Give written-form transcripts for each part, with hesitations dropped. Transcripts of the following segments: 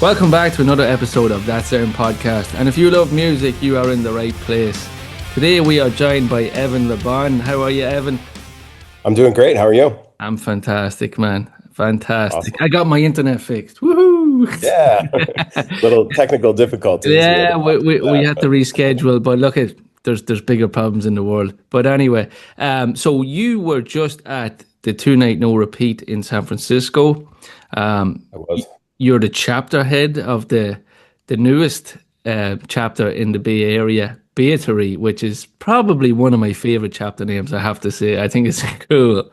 Welcome back to another episode of That Sound Podcast. And if you love music, you are in the right place. Today we are joined by Evan Lebon. How are you, Evan? I'm doing great. How are you? I'm fantastic, man. Fantastic. Awesome. I got my internet fixed. Woohoo! Yeah. Little technical difficulties. We had to Yeah, we, pop we, through we that, had to but reschedule, but look, there's bigger problems in the world. But anyway, so you were just at the two night no repeat in San Francisco. I was. You're the chapter head of the newest chapter in the Bay Area, Bayttery, which is probably one of my favorite chapter names, I have to say. I think it's cool.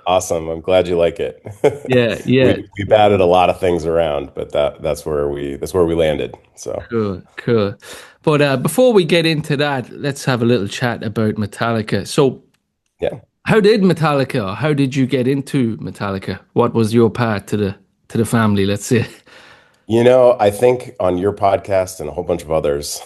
Awesome. I'm glad you like it. Yeah, yeah, We batted a lot of things around, but that's where we landed. So cool, cool. But before we get into that, let's have a little chat about Metallica. So, yeah. how did Metallica, or how did you get into Metallica? What was your path to the family, let's say? I think on your podcast and a whole bunch of others.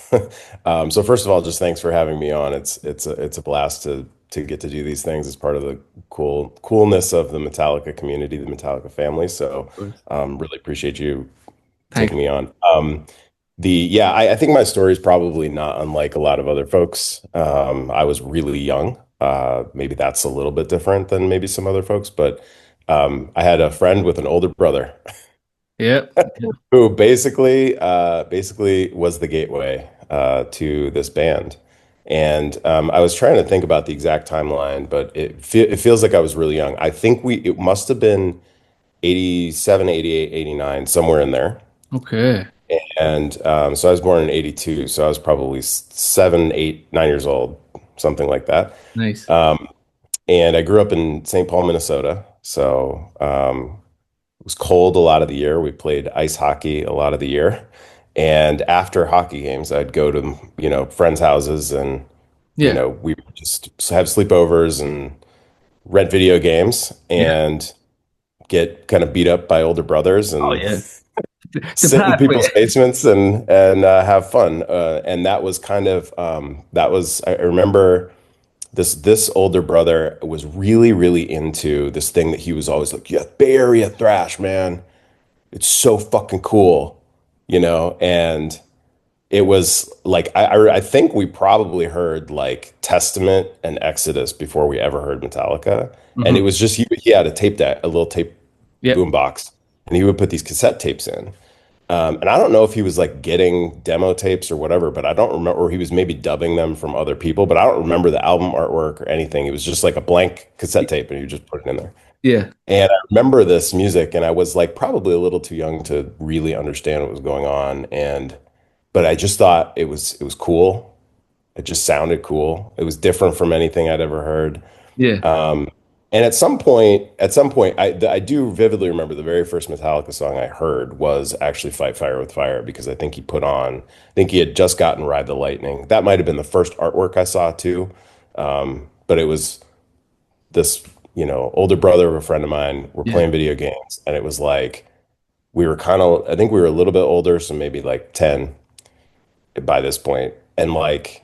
So first of all, just thanks for having me on. It's a blast to get to do these things as part of the coolness of the Metallica community, the Metallica family. So really appreciate you Thank taking me on. I think my story is probably not unlike a lot of other folks. I was really young. Maybe that's a little bit different than maybe some other folks, but I had a friend with an older brother Yeah, who basically was the gateway to this band. And I was trying to think about the exact timeline, but it feels like I was really young. I think it must have been 87, 88, 89, somewhere in there. okay, And so I was born in 82, so I was probably 7, 8, 9 years old, something like that. nice. And I grew up in St. Paul, Minnesota. So it was cold a lot of the year. We played ice hockey a lot of the year. And after hockey games, I'd go to, friends' houses and, Yeah, we would just have sleepovers and rent video games yeah. and get kind of beat up by older brothers Oh, and yeah. The sit in pathway. people's basements and have fun. And that was kind of I remember this older brother was really, really into this thing that he was always like, yeah, Bay Area thrash, man. It's so fucking cool, and it was like I think we probably heard like Testament and Exodus before we ever heard Metallica. And Hmm. it was just he had a little tape Yep. boom box, and he would put these cassette tapes in. And I don't know if he was like getting demo tapes or whatever, but I don't remember, or he was maybe dubbing them from other people, but I don't remember the album artwork or anything. It was just like a blank cassette tape and you just put it in there. Yeah. And I remember this music, and I was like probably a little too young to really understand what was going on. But I just thought it was cool. It just sounded cool. It was different from anything I'd ever heard. Yeah. And at some point, I do vividly remember the very first Metallica song I heard was actually "Fight Fire with Fire" because I think he had just gotten "Ride the Lightning." That might have been the first artwork I saw too. But it was this, older brother of a friend of mine. We're Yeah. playing video games, and it was like I think we were a little bit older, so maybe like 10 by this point, and like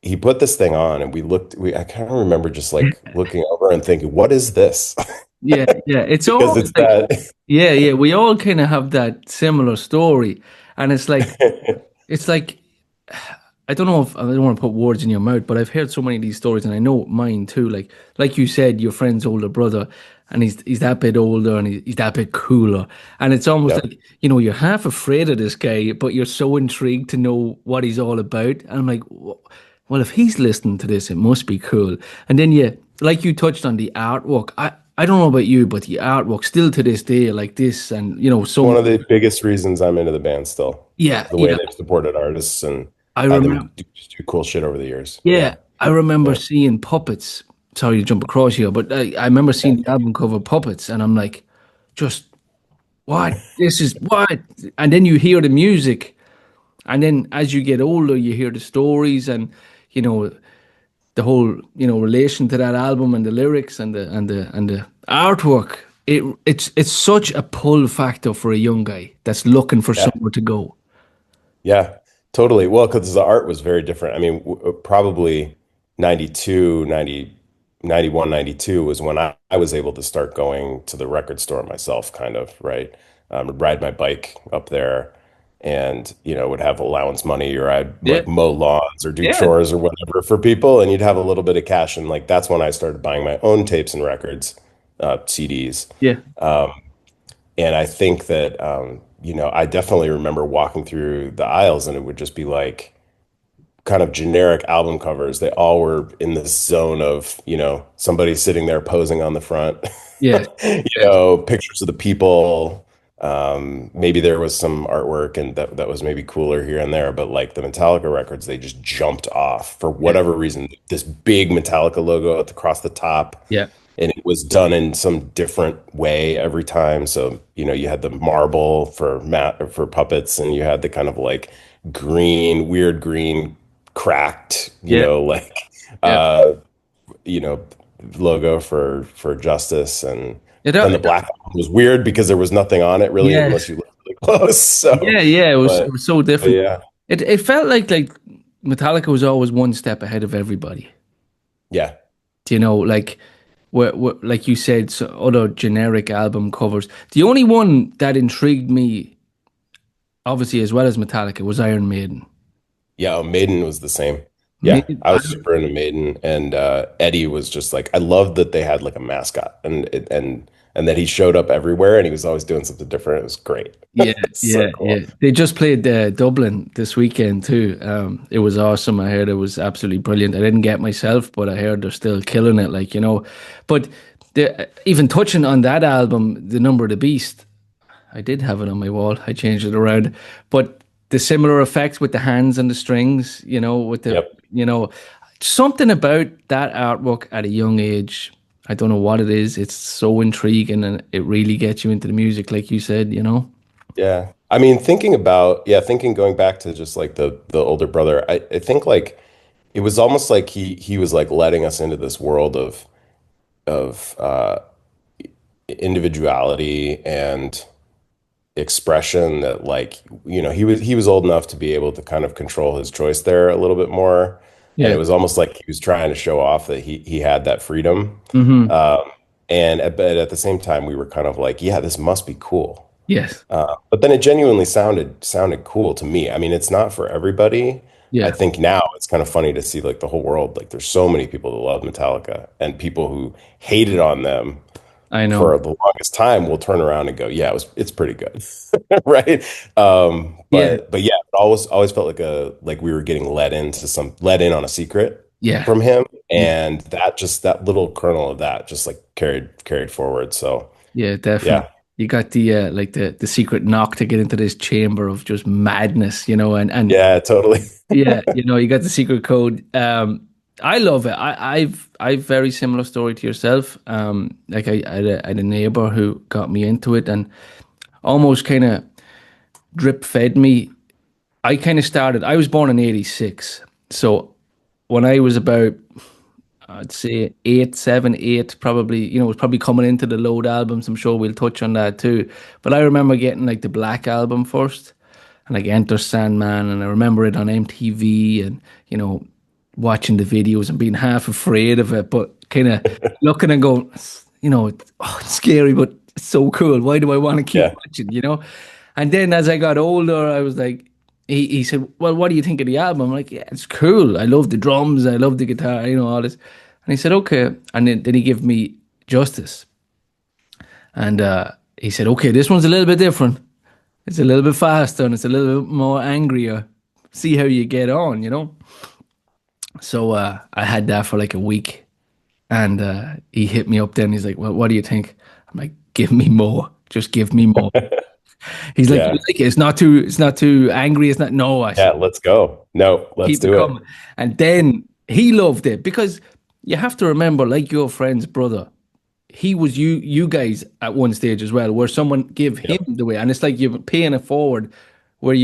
he put this thing on and I kind of remember just like looking over and thinking, what is this? Yeah. Yeah. It's Because always it's like, that. yeah, yeah. We all kind of have that similar story. And it's like, I don't know if I don't want to put words in your mouth, but I've heard so many of these stories and I know mine too. Like you said, your friend's older brother and he's that bit older and he's that bit cooler. And it's almost Yeah. like, you're half afraid of this guy, but you're so intrigued to know what he's all about. And I'm like, well, if he's listening to this, it must be cool. And then like you touched on the artwork. I don't know about you, but the artwork still to this day, like this, and One so of the biggest reasons I'm into the band still, yeah, the way yeah. they've supported artists and I had them remember. just do cool shit over the years. Yeah, Yeah. I remember Yeah. seeing puppets. Sorry to jump across here, but I remember Yeah. seeing the album cover puppets, and I'm like, just what? This is what? And then you hear the music, and then as you get older, you hear the stories, and you know the whole relation to that album and the lyrics and the artwork. It's such a pull factor for a young guy that's looking for Yeah. somewhere to go. Yeah, totally. Well, because the art was very different. I mean, probably 92, 90, 91, 92 was when I was able to start going to the record store myself, kind of, right? Ride my bike up there. and would have allowance money, or I'd Yeah. like mow lawns or do Yeah. chores or whatever for people, and you'd have a little bit of cash. And like that's when I started buying my own tapes and records, CDs. Yeah. And I think that I definitely remember walking through the aisles, and it would just be like kind of generic album covers. They all were in this zone of, somebody sitting there posing on the front, Yes. Yes. pictures of the people. Maybe there was some artwork and that was maybe cooler here and there, but like the Metallica records, they just jumped off for Yeah. whatever reason. This big Metallica logo across the top, Yeah. and it was done in some different way every time. So, you had the marble for mat for puppets, and you had the kind of like green, weird green, cracked, Yeah. like Yeah. uh, you know, logo for Justice, and It, then uh, the black one was weird because there was nothing on it really unless yes. you looked really close. So, Yeah. Yeah. It but, was so but different. yeah, It felt like Metallica was always one step ahead of everybody. yeah, Like like you said, so other generic album covers. The only one that intrigued me, obviously, as well as Metallica, was Iron Maiden. yeah. Maiden was the same. Yeah, Maiden, I was super into Maiden, and Eddie was just like I loved that they had like a mascot, and that he showed up everywhere, and he was always doing something different. It was great. yeah, So yeah, cool. yeah. They just played Dublin this weekend too. It was awesome. I heard it was absolutely brilliant. I didn't get myself, but I heard they're still killing it. But even touching on that album, The Number of the Beast, I did have it on my wall. I changed it around, but the similar effects with the hands and the strings, Yep. you know, something about that artwork at a young age. I don't know what it is. It's so intriguing and it really gets you into the music, like you said. Yeah. I mean, thinking going back to just like the older brother, I think like it was almost like he was like letting us into this world of individuality and expression that like, he was old enough to be able to kind of control his choice there a little bit more. And it Yeah. was almost like he was trying to show off that he had that freedom. Hmm. Um, but at the same time, we were kind of like, yeah, this must be cool. Yes. But then it genuinely sounded cool to me. I mean, it's not for everybody. I Yeah. think now it's kind of funny to see like the whole world. Like, there's so many people that love Metallica, and people who hated on them I know. for the longest time will turn around and go, "Yeah, it's pretty good," right? Yeah. But yeah, it always felt like we were getting let in on a secret Yeah. from him, Yeah. and that little kernel of that just like carried forward. So Yeah, definitely. yeah, You got the secret knock to get into this chamber of just madness, and yeah, totally. yeah, you got the secret code. I love it. I've very similar story to yourself. Like I had a neighbor who got me into it and almost kind of drip fed me. I kind of started. I was born in '86, so when I was about, I'd say 8, 7, 8, probably, it was probably coming into the load albums. I'm sure we'll touch on that too. But I remember getting like the Black album first and like Enter Sandman. And I remember it on MTV and, watching the videos and being half afraid of it, but kind of looking and going, it's scary, but it's so cool. Why do I want to keep Yeah, watching? And then as I got older, I was like, he said, well, what do you think of the album? I'm like, yeah, it's cool. I love the drums. I love the guitar, all this. And he said, okay. And then he gave me Justice. And he said, okay, this one's a little bit different. It's a little bit faster and it's a little bit more angrier. See how you get on. So I had that for like a week. And he hit me up then. He's like, well, what do you think? I'm like, give me more. Just give me more. He's like, you yeah, like it? It's not too angry. It's not. No, I yeah. said, Let's go. No, let's keep it do it. coming. And then he loved it because you have to remember, like your friend's brother, he was you guys at one stage as well, where someone give him Yep. the way, and it's like you're paying it forward, where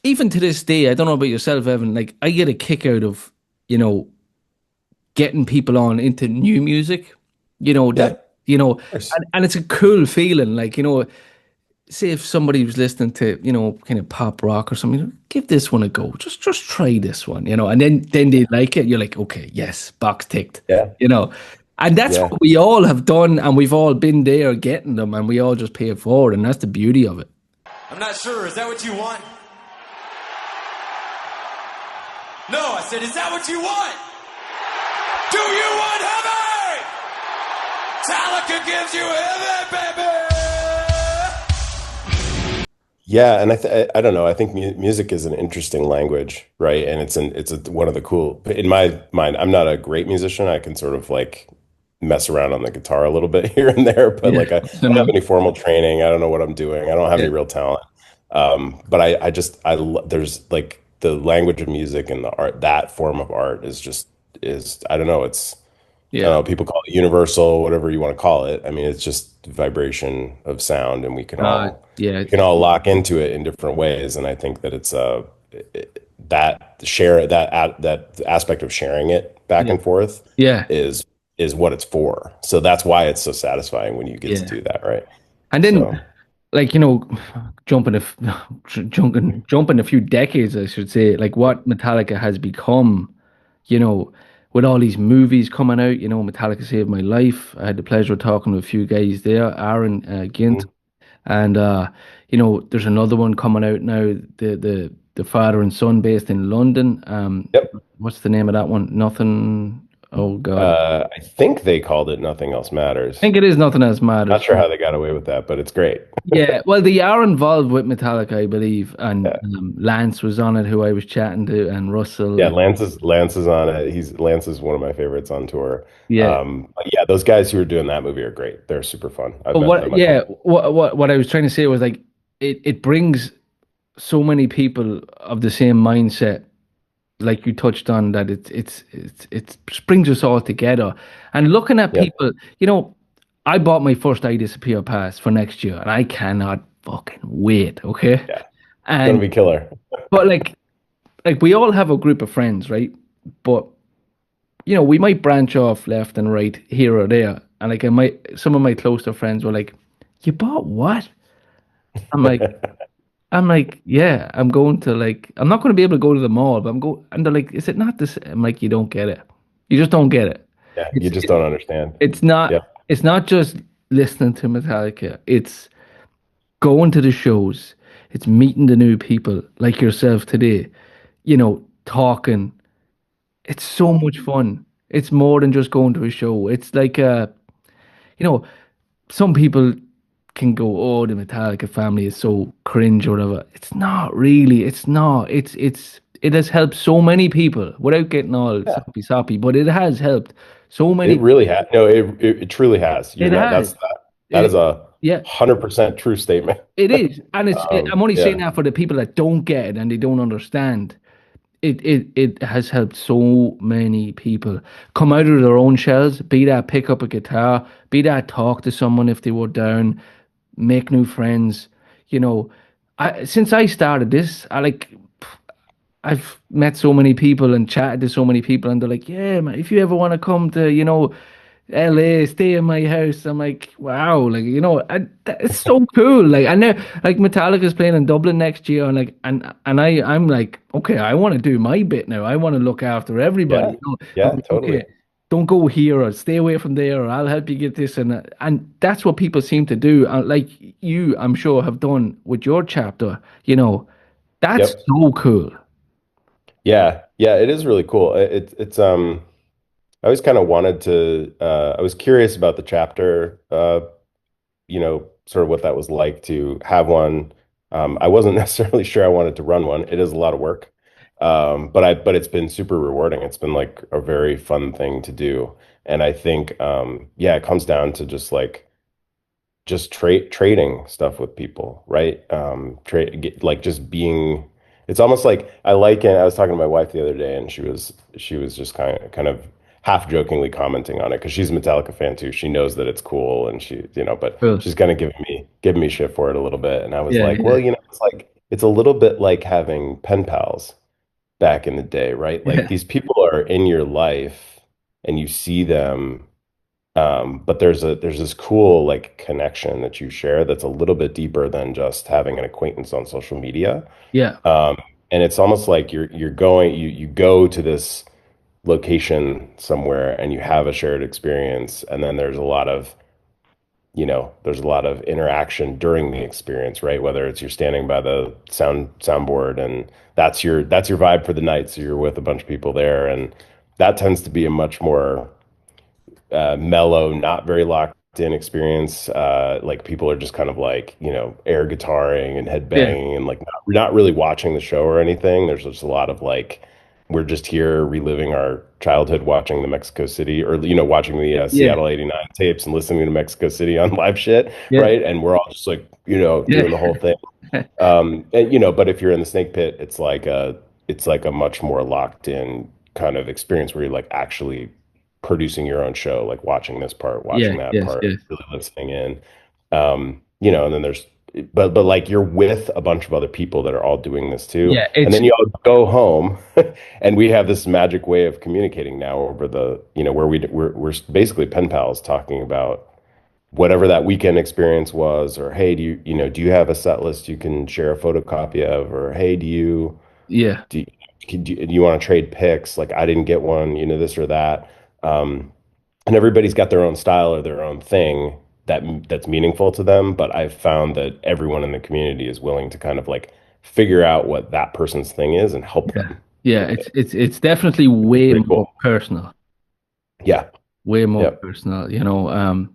even to this day, I don't know about yourself, Evan. Like I get a kick out of you know getting people on into new music, Yeah, of that course. and it's a cool feeling, like say if somebody was listening to kind of pop rock or something, give this one a go, just try this one, and then they like it, you're like, okay, yes, box ticked, Yeah, you know and that's yeah. what we all have done, and we've all been there getting them, and we all just pay it forward, and that's the beauty of it. I'm not sure. Is that what you want? No, I said, is that what you want? Do you want heaven? Metallica gives you heaven, baby! Yeah, and I don't know. I think mu music is an interesting language, right? And one of the cool. In my mind, I'm not a great musician. I can sort of like mess around on the guitar a little bit here and there, but Yeah. like I I don't have know. any formal training. I don't know what I'm doing. I don't have Yeah. any real talent. But there's like the language of music and the art. That form of art is I don't know. I don't Yeah. know. People call it universal, whatever you want to call it. I mean, it's just vibration of sound, and Yeah. we can all lock into it in different ways. And I think that that aspect of sharing it back Yeah. and forth Yeah. is is what it's for. So that's why it's so satisfying when you get to Yeah. do that, right? And then, So like, jumping jumping a few decades, I should say, like what Metallica has become, you know, with all these movies coming out, Metallica saved my life. I had the pleasure of talking to a few guys there, Aaron Gint, mhm. and there's another one coming out now, the father and son based in London. Yep. What's the name of that one? Nothing. Oh God, I think they called it Nothing Else I Matters. think it is Nothing Else Not Matters. sure how they got away with that, but it's great. Yeah, well, they are involved with Metallica, I believe, and Yeah. Lance was on it, who I was chatting to, and Russell, Yeah, and Lance is on it. Lance is one of my favorites on tour. yeah. But yeah, those guys who are doing that movie are great. They're super fun. I've But met them what, a couple. yeah, what I was trying to say was like it brings so many people of the same mindset, like you touched on, that it brings us all together. And looking at Yep. people, I bought my first I Disappear pass for next year, and I cannot fucking wait. Okay, Yeah. It's gonna and be killer. but like we all have a group of friends, right? But we might branch off left and right here or there. And like some of my closer friends were like, "You bought what?" I'm like, yeah, I'm going to I'm not going to be able to go to the mall, but I'm going, and they're like, is it not this? I'm like, you don't get it. You just don't get it. Yeah, you It's just don't understand. it's not Yep. it's not just listening to Metallica. It's going to the shows. It's meeting the new people like yourself today. Talking. It's so much fun. It's more than just going to a show. It's like you know, some people can go, "Oh, the Metallica family is so cringe" or whatever. It's not really. It's not. It has helped so many people without getting all Yeah. soppy soppy, but it has helped so It many. really has. No, it truly has. You're It not, has. that It, is a yeah, 100% true statement. it is, and I'm only saying Yeah. that for the people that don't get it and they don't understand. It has helped so many people come out of their own shells, be that pick up a guitar, be that talk to someone if they were down, make new friends. You know, since I started this, I've met so many people and chatted to so many people, and they're like, "Yeah, man, if you ever want to come to, LA, stay in my house." I'm like, wow, it's so cool. Like I know, like Metallica's playing in Dublin next year, and I'm like, okay, I want to do my bit now. I want to look after everybody. Yeah. I'm Yeah, like, totally. okay, don't go here or stay away from there, or I'll help you get this and that. And that's what people seem to do. Like you, I'm sure, have done with your chapter. That's Yep. so cool. Yeah. Yeah, it is really cool. I always kind of wanted to I was curious about the chapter sort of what that was like to have one. I wasn't necessarily sure I wanted to run one. It is a lot of work. But it's been super rewarding. It's been like a very fun thing to do. And I think yeah, it comes down to just trading stuff with people, right? Like just being. It's almost like I like it. I was talking to my wife the other day, and she was just kind of half jokingly commenting on it because she's a Metallica fan too. She knows that it's cool, and but Cool. she's kind of giving me shit for it a little bit. And I was Yeah, like, well, yeah, it's a little bit like having pen pals back in the day, right? Like yeah, these people are in your life, and you see them. But there's this cool like connection that you share that's a little bit deeper than just having an acquaintance on social media. yeah, Um, and it's almost like you go to this location somewhere and you have a shared experience, and then there's a lot of there's a lot of interaction during the experience, right? Whether it's you're standing by the soundboard and that's your vibe for the night. So you're with a bunch of people there, and that tends to be a much more mellow, not very locked in experience. Like people are just kind of like, air guitaring and Yeah, headbanging and like not really watching the show or anything. There's just a lot of like, we're just here reliving our childhood watching the Mexico City or, watching the yeah, Seattle '89 tapes and listening to Mexico City on live shit, yeah, right? And we're all just like, yeah, doing the whole thing. And but if you're in the snake pit, it's like a much more locked in kind of experience where you're like actually producing your own show, like watching this part, yeah, watching that yes, part, yes, really listening in. And then but like you're with a bunch of other people that are all doing this too. yeah. And It's then you all go home and we have this magic way of communicating now over where we're basically pen pals talking about whatever that weekend experience was, or hey, do you have a set list you can share a photocopy of, or hey, yeah, do you, do you want to trade pics? Like I didn't get one, this or that. And everybody's got their own style or their own thing that's meaningful to them. But I've found that everyone in the community is willing to kind of like figure out what that person's thing is and help yeah, them yeah. with it. It's definitely way Pretty more cool. personal. Yeah. Way more Yep. personal,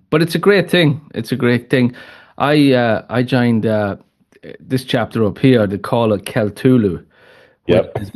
but it's a great thing. It's a great thing. I joined this chapter up here. They call it Keltulu, which Yep. is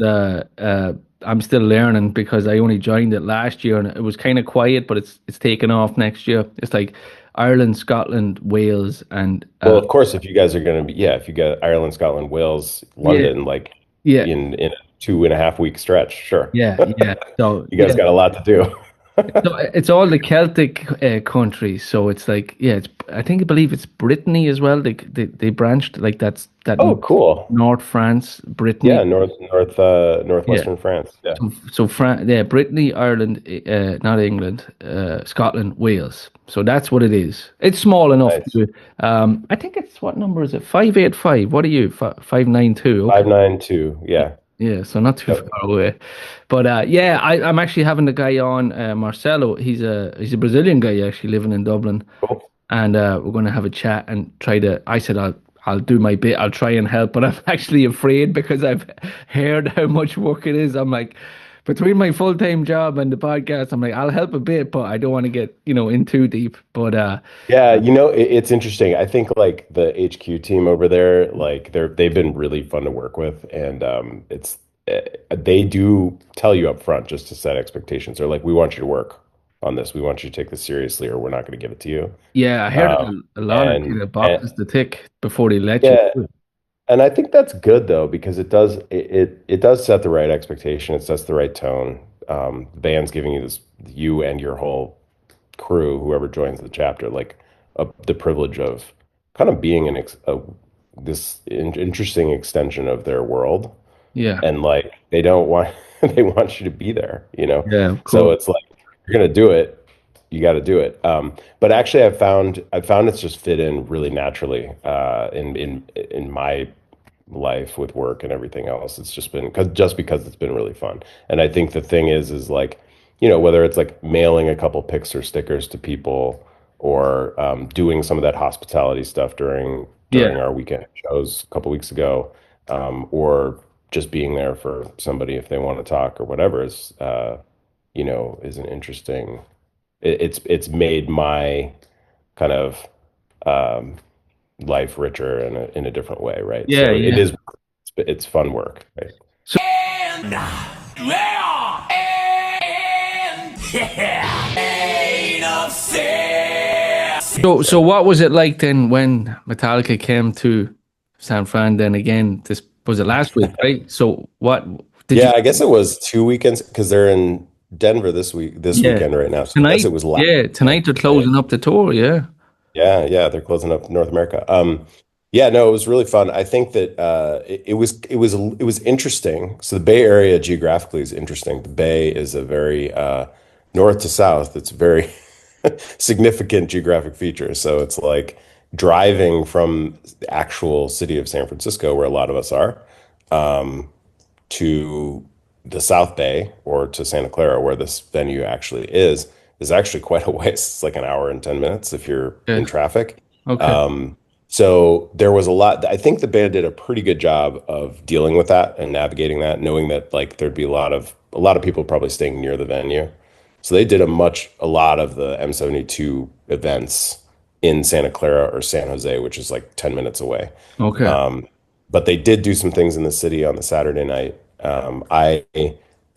I'm still learning because I only joined it last year and it was kind of quiet, but it's taken off next year. It's like Ireland, Scotland, Wales, and Well, of course, if you guys are going to be, yeah, if you got Ireland, Scotland, Wales, yeah, London, like yeah, in a 2.5 week stretch, sure. yeah, yeah. So You guys yeah, got a lot to do. so it's all the Celtic countries. So it's like, yeah, I believe it's Brittany as well. They branched like that Oh, cool. North France, Brittany. Yeah, Yeah. northwestern France. Yeah. So France, yeah, Brittany, Ireland, not England, Scotland, Wales. So that's what it is. It's small enough Nice. to. I think it's what number is it? 585. What are you? 592. Okay. 592. Yeah. Yeah, so not too Yep. far away. But yeah, I'm actually having the guy on, Marcelo. He's a Brazilian guy actually living in Dublin, Cool. and we're going to have a chat and try to. I said I'll do my bit. I'll try and help, but I'm actually afraid because I've heard how much work it is. I'm like, between my full-time job and the podcast, I'm like, I'll help a bit, but I don't want to get in too deep. But Yeah, it's interesting. I think like the HQ team over there, like they've been really fun to work with, and they do tell you up front just to set expectations. They're like, we want you to work on this. We want you to take this seriously, or we're not going to give it to you. yeah, I heard Um, a lot of and kind of and boxes to tick before they let you yeah, do it. and I think that's good though because it does set the right expectation. It sets the right tone. The band's giving you this, you and your whole crew, whoever joins the chapter, like the privilege of kind of being this interesting extension of their world, Yeah, and like they don't want they want you to be there, yeah, of so course. it's like you're gonna do it, you got to do it. But actually I've found it's just fit in really naturally in my life with work and everything else. It's just been because it's been really fun. And I think the thing is like, whether it's like mailing a couple pics or stickers to people, or doing some of that hospitality stuff during Yeah, during our weekend shows a couple weeks ago, or just being there for somebody if they want to talk or whatever is an interesting. It's made my kind of um, life richer in a different way, right? yeah, So it yeah. is it's fun work, right? So, And yeah, and yeah, ain't upset. so what was it like then when Metallica came to San Fran? Then again, this was it last week, right? So what did you? Yeah, I guess it was 2 weekends because they're in Denver this Yeah, weekend right now. So I guess tonight. it was last Yeah, weekend, tonight they're right? closing up the tour. Yeah, Yeah, they're closing up North America. Yeah, no, it was really fun. I think that it was interesting. So the Bay Area geographically is interesting. The Bay is a very north to south. It's a very significant geographic feature. So it's like driving from the actual city of San Francisco, where a lot of us are, to the South Bay or to Santa Clara, where this venue actually is. is actually quite a ways. It's like an hour and 10 minutes if you're in Yeah. traffic. Okay. Um, so there was a lot. I think the band did a pretty good job of dealing with that and navigating that, knowing that like there'd be a lot of people probably staying near the venue. So they did a lot of the M72 events in Santa Clara or San Jose, which is like 10 minutes away. Okay. But they did do some things in the city on the Saturday night. I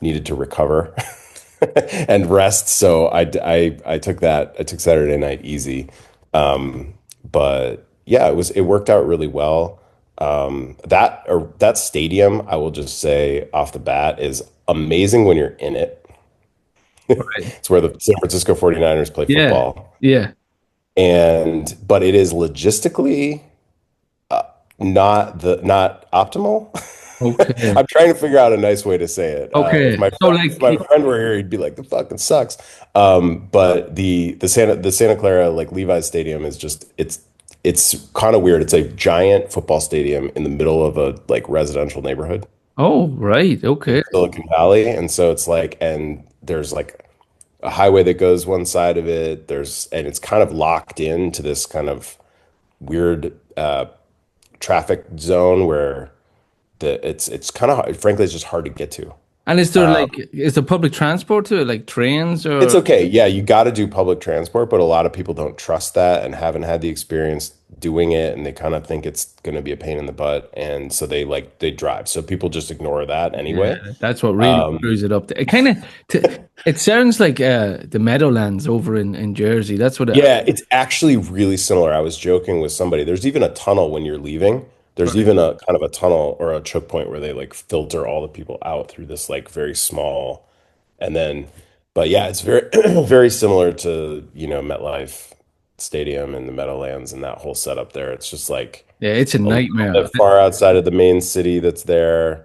needed to recover and rest, so I took that. I took Saturday night easy. But yeah, it worked out really well. That stadium, I will just say off the bat, is amazing when you're in it. Right. It's where the San Francisco 49ers play Yeah. football. Yeah. And but it is logistically not optimal. Okay. I'm trying to figure out a nice way to say it. Okay. So If like, my friend were here, he'd be like, "The fucking sucks." But the Santa Clara like Levi's Stadium is just it's kind of weird. It's a giant football stadium in the middle of a like residential neighborhood oh, right. in Okay. Silicon Valley, and so it's like, and there's like a highway that goes one side of it. And it's kind of locked into this kind of weird traffic zone where it's kind of frankly it's just hard to get to. And is there public transport to it, like trains It's or? okay. Yeah, you got to do public transport, but a lot of people don't trust that and haven't had the experience doing it, and they kind of think it's going to be a pain in the butt, and so they drive. So people just ignore that Yeah, anyway. that's what really screws it up. It kind of, it sounds like the Meadowlands over in Jersey. That's what it. Yeah, it's actually really similar. I was joking with somebody. There's even a tunnel when you're leaving. There's Right. even a kind of a tunnel or a choke point where they like filter all the people out through this like very small. And then, but yeah, it's very, very similar to, MetLife Stadium and the Meadowlands and that whole setup there. It's just like Yeah, it's a a little nightmare. bit far outside of the main city that's there.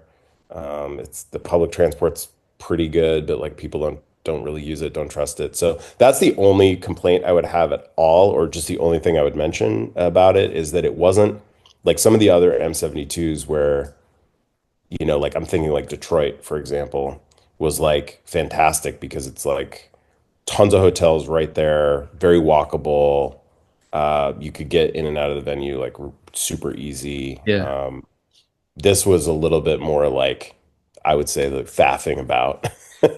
It's the public transport's pretty good, but like people don't really use it, don't trust it. So that's the only complaint I would have at all, or just the only thing I would mention about it is that it wasn't like some of the other M72s where like I'm thinking like Detroit, for example, was like fantastic because it's like tons of hotels right there, very walkable. You could get in and out of the venue like super easy. Yeah, This was a little bit more like I would say the faffing about,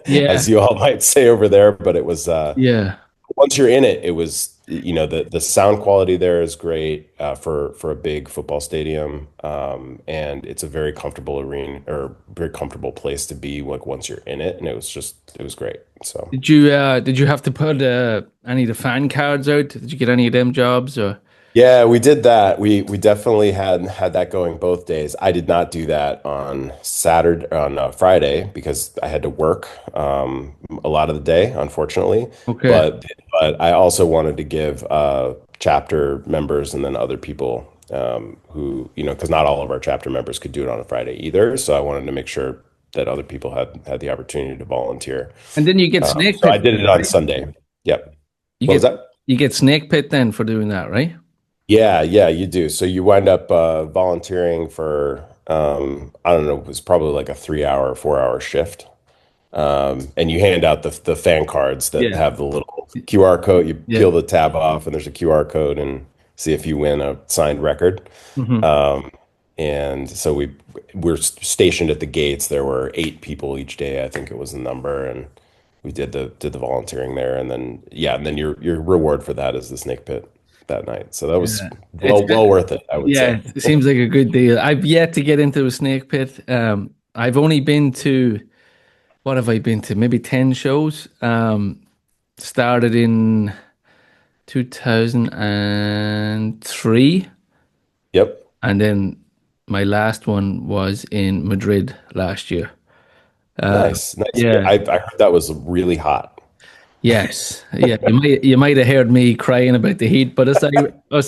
yeah, as you all might say over there. But it was yeah, once you're in it, it was the sound quality there is great for a big football stadium, and it's a very comfortable arena or very comfortable place to be like once you're in it, and it was great. So did you have to put any of the fan cards out? Did you get any of them jobs or? yeah, we did that. We definitely had that going both days. I did not do that on Friday because I had to work a lot of the day, unfortunately. Okay. But I also wanted to give chapter members and then other people who because not all of our chapter members could do it on a Friday either. So I wanted to make sure that other people had the opportunity to volunteer. And then you get snake So I pit, did it on right? Sunday. Yep. You What was get that? you get snake pit then for doing that, right? Yeah, yeah, you do. So you wind up volunteering for I don't know, it was probably like a 3 hour, 4 hour shift. And you hand out the fan cards that Yeah, have the little QR code. You yeah. peel the tab off, and there's a QR code, and see if you win a signed record. Hmm. And so we're stationed at the gates. There were 8 people each day, I think it was the number, and we did the volunteering there, and then yeah, and then your reward for that is the snake pit that night. So that was Yeah. It's well worth it, I would yeah, say. it seems like a good deal. I've yet to get into a snake pit. I've only been to what have I been to? Maybe 10 shows. Started in 2003, Yep. and then my last one was in Madrid last year. Nice, nice. Yeah. I heard that was really hot. Yes. Yeah. You might have heard me crying about the heat, but us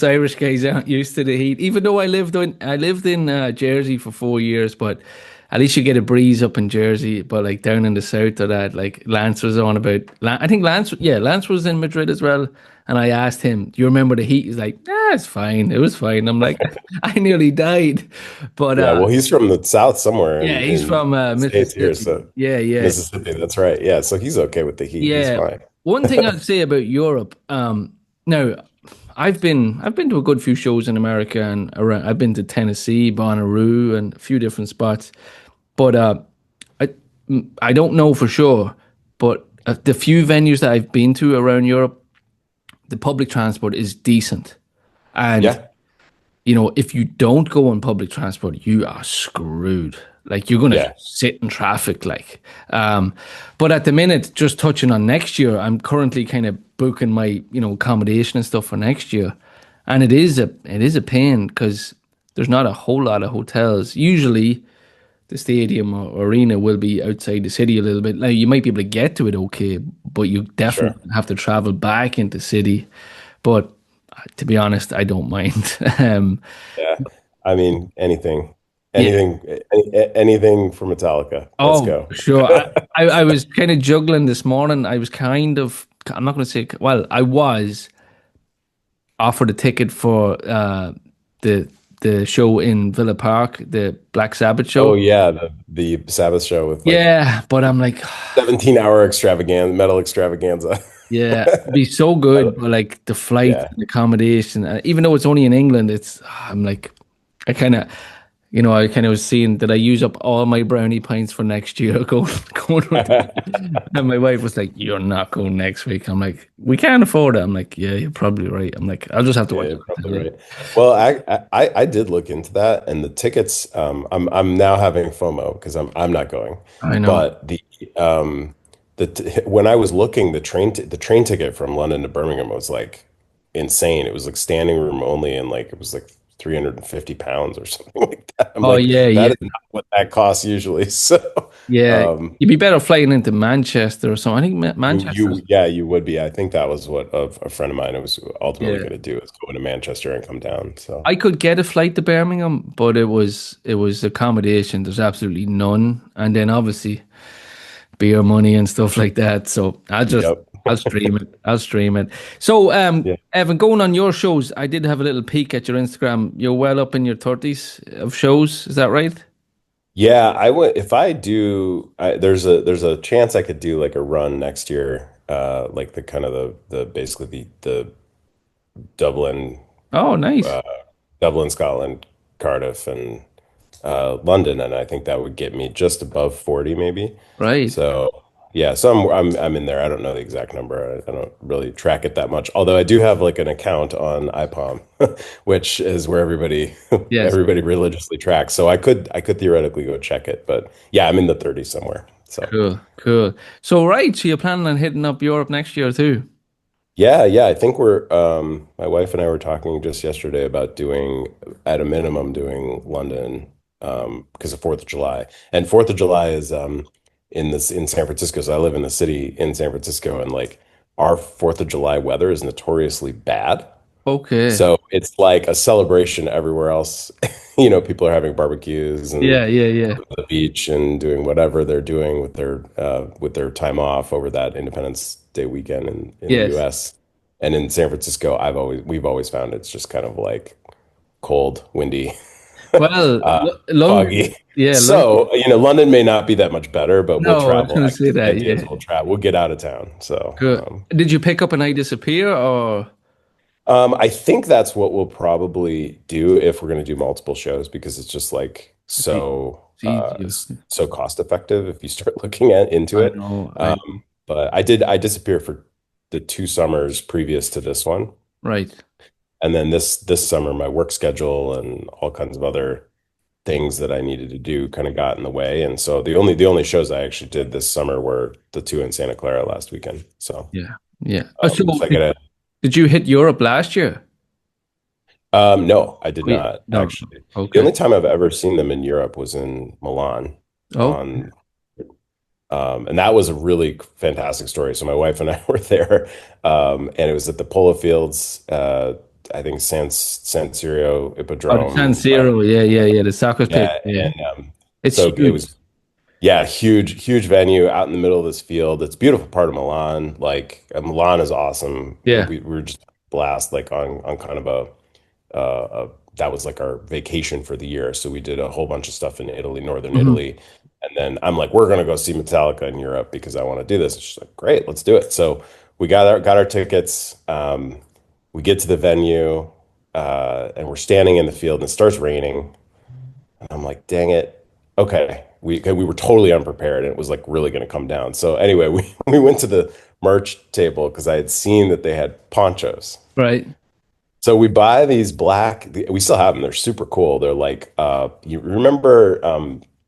Irish guys aren't used to the heat. Even though I lived in Jersey for 4 years, but at least you get a breeze up in Jersey. But like down in the south of that, like Lance was on about. I think Lance was in Madrid as well. And I asked him, "Do you remember the heat?" He's like, "Ah, it's fine. It was fine." I'm like, I nearly died, but Yeah, well, he's from the South somewhere yeah, he's in from the States here, Mississippi. so Yeah, yeah, Mississippi, that's right. Yeah, so he's okay with the heat. He's yeah. fine. One thing I'd say about Europe, now I've been to a good few shows in America and around. I've been to Tennessee, Bonnaroo, and a few different spots. But I I don't know for sure. But the few venues that I've been to around Europe, the public transport is decent. And Yeah, if you don't go on public transport, you are screwed. Like you're gonna yeah, just sit in traffic, like. But at the minute, just touching on next year, I'm currently kind of booking my, accommodation and stuff for next year, and it is a pain because there's not a whole lot of hotels. Usually, the stadium or arena will be outside the city a little bit. Now you might be able to get to it okay, but you sure. definitely have to travel back into city. But to be honest, I don't mind. Yeah. I mean, anything, Yeah. anything, anything for Metallica. Let's Oh, go. sure. I was kind of juggling this morning. I'm not going to say, well, I was offered a ticket for the the show in Villa Park, the Black Sabbath Oh show. yeah, the Sabbath show with like Yeah, but I'm like, 17-hour extravaganza, metal extravaganza. yeah, it'd be so good, but like the flight, Yeah. the accommodation, even though it's only in England, I'm like, I kind of, I kind of was seeing that I use up all my brownie pints for next year going with it. And my wife was like, "You're not going next week." I'm like, "We can't afford it." I'm like, "Yeah, you're probably right." I'm like, "I'll just have to Yeah, watch you're it probably today." right. Well, I did look into that, and the tickets. I'm now having FOMO because I'm not going. I know. But when I was looking, the train ticket from London to Birmingham was like insane. It was like standing room only, and like it was like 350 pounds or something like that. I'm Oh like, yeah, that yeah, is not what that costs usually. So, yeah. um, You'd be better flying into Manchester or something. I think Manchester's. yeah, you would be. I think that was what a friend of mine was ultimately Yeah, going to do is go into Manchester and come down. So. I could get a flight to Birmingham, but it was accommodation. There's absolutely none, and then obviously beer money and stuff like that. So Yep. I'll stream it. I'll stream it. So Yeah. Evan, going on your shows, I did have a little peek at your Instagram. You're well up in your 30s of shows, is that right? Yeah, I would if I do there's a chance I could do like a run next year, like the kind of the basically the Dublin, Oh, nice. uh Dublin, Scotland, Cardiff and London, and I think that would get me just above 40 maybe. Right. So yeah, so I'm in there. I don't know the exact number. I don't really track it that much. Although I do have like an account on iPalm, which is where everybody Yes. everybody religiously tracks. So I could theoretically go check it. But yeah, I'm in the 30s somewhere. So Cool. Cool. So right, so you're planning on hitting up Europe next year too? yeah, I think we're my wife and I were talking just yesterday about doing at a minimum doing London because of 4th of July. And 4th of July is in San Francisco. So I live in the city in San Francisco and like our 4th of July weather is notoriously bad. Okay. So it's like a celebration everywhere else. People are having barbecues and Yeah, yeah, yeah. the beach and doing whatever they're doing with their time off over that Independence Day weekend in the Yes. US. And in San Francisco, we've always found it's just kind of like cold, windy, Well, uh, London, foggy. yeah, London. So, London may not be that much better, but we'll No, I was travel. gonna I say guess the that. idea Yeah. is we'll travel. We'll get out of town. So, Good. Did you pick up and I disappear or I think that's what we'll probably do if we're going to do multiple shows because it's just like it's e- it's easier? so cost effective if you start looking at into I it. know. But I disappeared for the 2 summers previous to this one, Right. and then this summer my work schedule and all kinds of other things that I needed to do kind of got in the way, and so the only shows I actually did this summer were the two in Santa Clara last weekend. So Yeah. Yeah. So so I did, gotta. did you hit Europe last year? No, I did Oh, yeah. not No. actually. The Okay. only time I've ever seen them in Europe was in Milan Oh, on and that was a really fantastic story. So my wife and I were there, and it was at the Polo Fields, I think San Siro oh, the San Hippodrome. Siro. Yeah, yeah, yeah. The soccer pitch. Yeah, Yeah. and It's so it huge. was yeah, huge venue out in the middle of this field. It's a beautiful part of Milan. Like Milan is awesome. Yeah. We were just blast like on kind of that was like our vacation for the year. So we did a whole bunch of stuff in Italy, northern Hmm. Italy. And then I'm like, we're gonna go see Metallica in Europe because I want to do this. And she's like, great, let's do it. So we got our tickets. We get to the venue, and we're standing in the field, and it starts raining. And I'm like, dang it. Okay. We were totally unprepared, and it was like really going to come down. So anyway, we went to the merch table because I had seen that they had ponchos. Right. So we buy these black, we still have them. They're super cool. They're like, you remember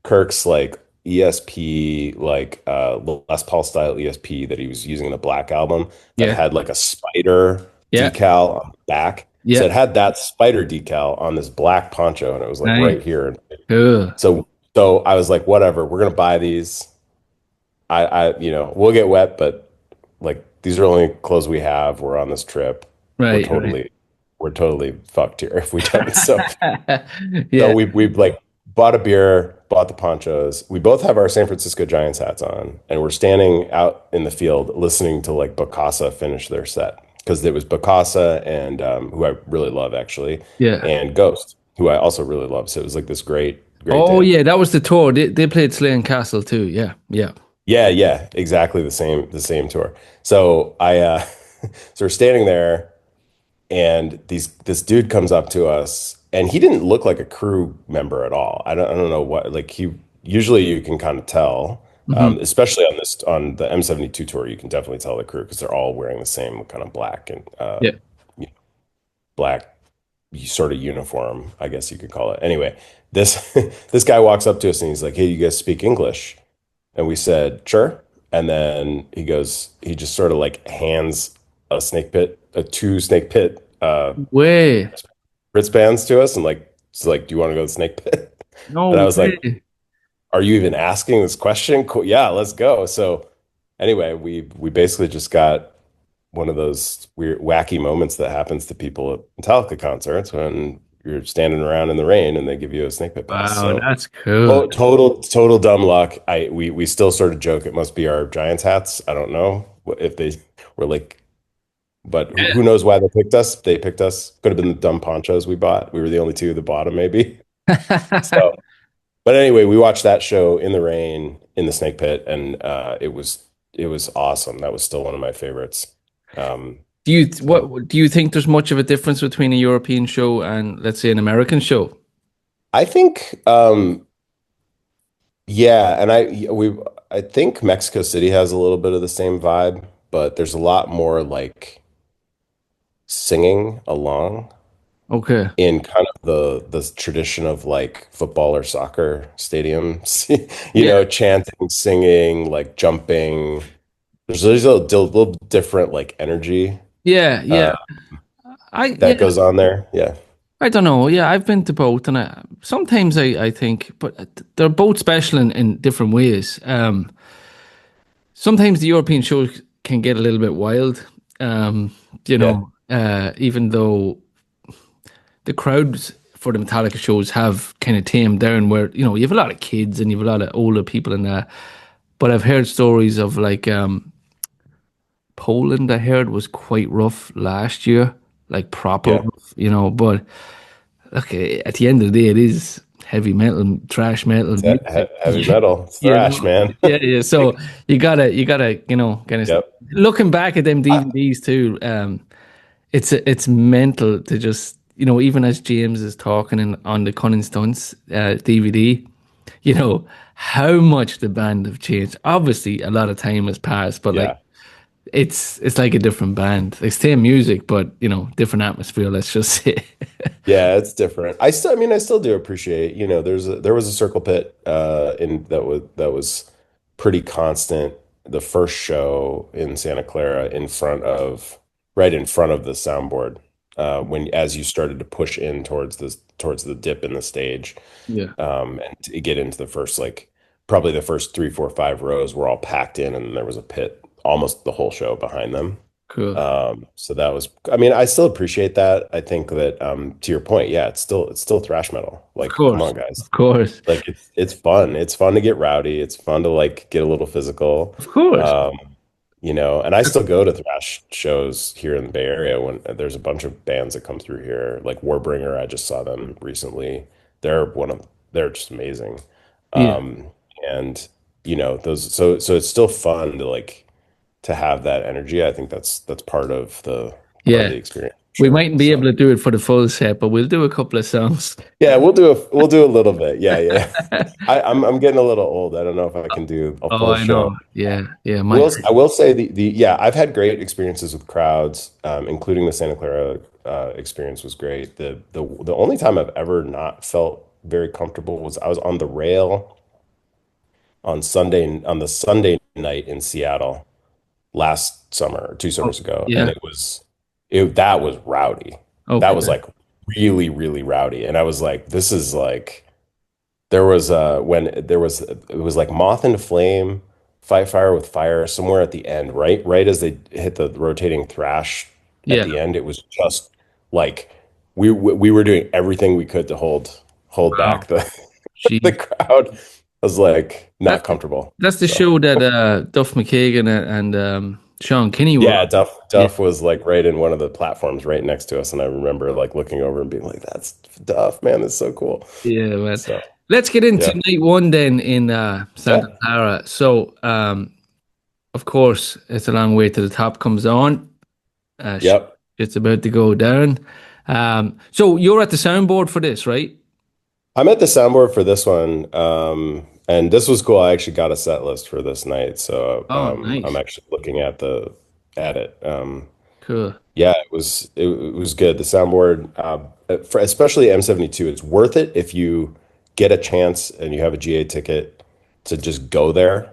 Kirk's like ESP, like Les Paul style ESP that he was using in the Black album that Yeah. had like a spider Yeah. decal on the back. So Yeah. it had that spider decal on this black poncho, and it was like Nice. right here. Cool. So I was like, whatever, we're gonna buy these. We'll get wet, but like these are only clothes we have. We're on this trip. We're Right. Right. totally, we're totally fucked here if we don't. So Yeah. we've like bought a beer, bought the ponchos. We both have our San Francisco Giants hats on, and we're standing out in the field listening to like Bokassa finish their set because it was Bokassa and who I really love actually, Yeah. and Ghost, who I also really love. So it was like this great Oh day. yeah, that was the tour. They played Slane Castle too. Yeah. Yeah. Yeah, yeah, exactly the same tour. So so we're standing there, and this dude comes up to us, and he didn't look like a crew member at all. I don't know what, like, he usually you can kind of tell, Hmm. especially on the M72 tour, you can definitely tell the crew because they're all wearing the same kind of black and Yeah. black sort of uniform, I guess you could call it. Anyway, this this guy walks up to us and he's like, "Hey, you guys speak English?" And we said, "Sure." And then he just sort of like hands two snake pit Way. wristbands to us and like, it's like, "Do you want to go to the snake pit?" And I No was like, way. "Are you even asking this question?" Cool. Yeah, let's go. So anyway, we basically just got one of those weird, wacky moments that happens to people at Metallica concerts when you're standing around in the rain and they give you a snake pit pass. Wow, So that's cool. total dumb luck. We still sort of joke it must be our Giants hats. I don't know if they were like, but who knows why they picked us? They picked us. Could have been the dumb ponchos we bought. We were the only two at the bottom, maybe. So, but anyway, we watched that show in the rain in the snake pit, and it was awesome. That was still one of my favorites. Um, What do you think there's much of a difference between a European show and let's say an American show? I think, yeah, and I think Mexico City has a little bit of the same vibe, but there's a lot more like singing along Okay. in kind of the tradition of like football or soccer stadiums, Yeah. chanting, singing, like jumping. There's a little different like energy Yeah, yeah. uh, Yeah, that goes on there. Yeah, I don't know. Yeah, I've been to both, and sometimes I think, but they're both special in different ways. Sometimes the European shows can get a little bit wild. yeah, Even though the crowds for the Metallica shows have kind of tamed down, where you have a lot of kids and you have a lot of older people in there. But I've heard stories of like Poland. I heard was quite rough last year, like proper yeah. rough. But look, at the end of the day, it is heavy metal, trash metal music. Heavy metal, it's You thrash, know, man. yeah, yeah. So you gotta, kind of Yep. looking back at them DVDs too. It's mental to just even as James is talking on the Cunning Stunts DVD, how much the band have changed. Obviously, a lot of time has passed, but like Yeah. it's like a different band. They same music, but different atmosphere. Let's just say. Yeah, it's different. I still do appreciate, there was a circle pit in that was pretty constant the first show in Santa Clara right in front of the soundboard. When as you started to push in towards the dip in the stage, Yeah, and to get into the first, like, probably the first three, four, five rows were all packed in, and there was a pit almost the whole show behind them. cool. So that was, I mean, I still appreciate that. I think that, to your point, yeah, it's still thrash metal. Of Like, come course, on, guys. of course, Like, it's fun. It's fun to get rowdy. It's fun to like get a little physical. of course. Um, and I still go to thrash shows here in the Bay Area when there's a bunch of bands that come through here. Like Warbringer, I just saw them recently. They're just amazing. Yeah, Um, and those, so it's still fun to like to have that energy. I think that's part of Yeah. the experience, We sure. mightn't be able So to do it for the full set, but we'll do a couple of songs. yeah, we'll do a little bit. Yeah, yeah. I'm getting a little old. I don't know if I can do a Oh, full I know. show. Yeah, yeah. I will say the yeah, I've had great experiences with crowds, including the Santa Clara experience was great. The only time I've ever not felt very comfortable was I was on the rail on the Sunday night in Seattle last summer or two Oh, summers ago, and yeah. it that was rowdy. That Okay. was like really, really rowdy. And I was like, this is like there was when there was it was like Moth and Flame, Fight Fire with Fire somewhere at the end, right as they hit the rotating thrash at Yeah. the end. It was just like we were doing everything we could to hold Wow. back the the Jeez. crowd. I was like That's not comfortable. that's the So show that Duff McKagan and Sean Kinney were yeah, on. Yeah. Duff was like right in one of the platforms right next to us, and I remember like looking over and being like, "That's Duff, man, that's so cool." Yeah, man. So Let's get into yeah, night one then in Santa yeah, Clara. So, of course, it's a long way to the top comes on. yep. It's about to go down. So you're at the soundboard for this, right? I'm at the soundboard for this one, and this was cool. I actually got a set list for this night, so Oh, I'm nice. actually looking at it. Cool. Yeah, it was good. The soundboard, for especially M72, it's worth it if you get a chance and you have a GA ticket to just go there,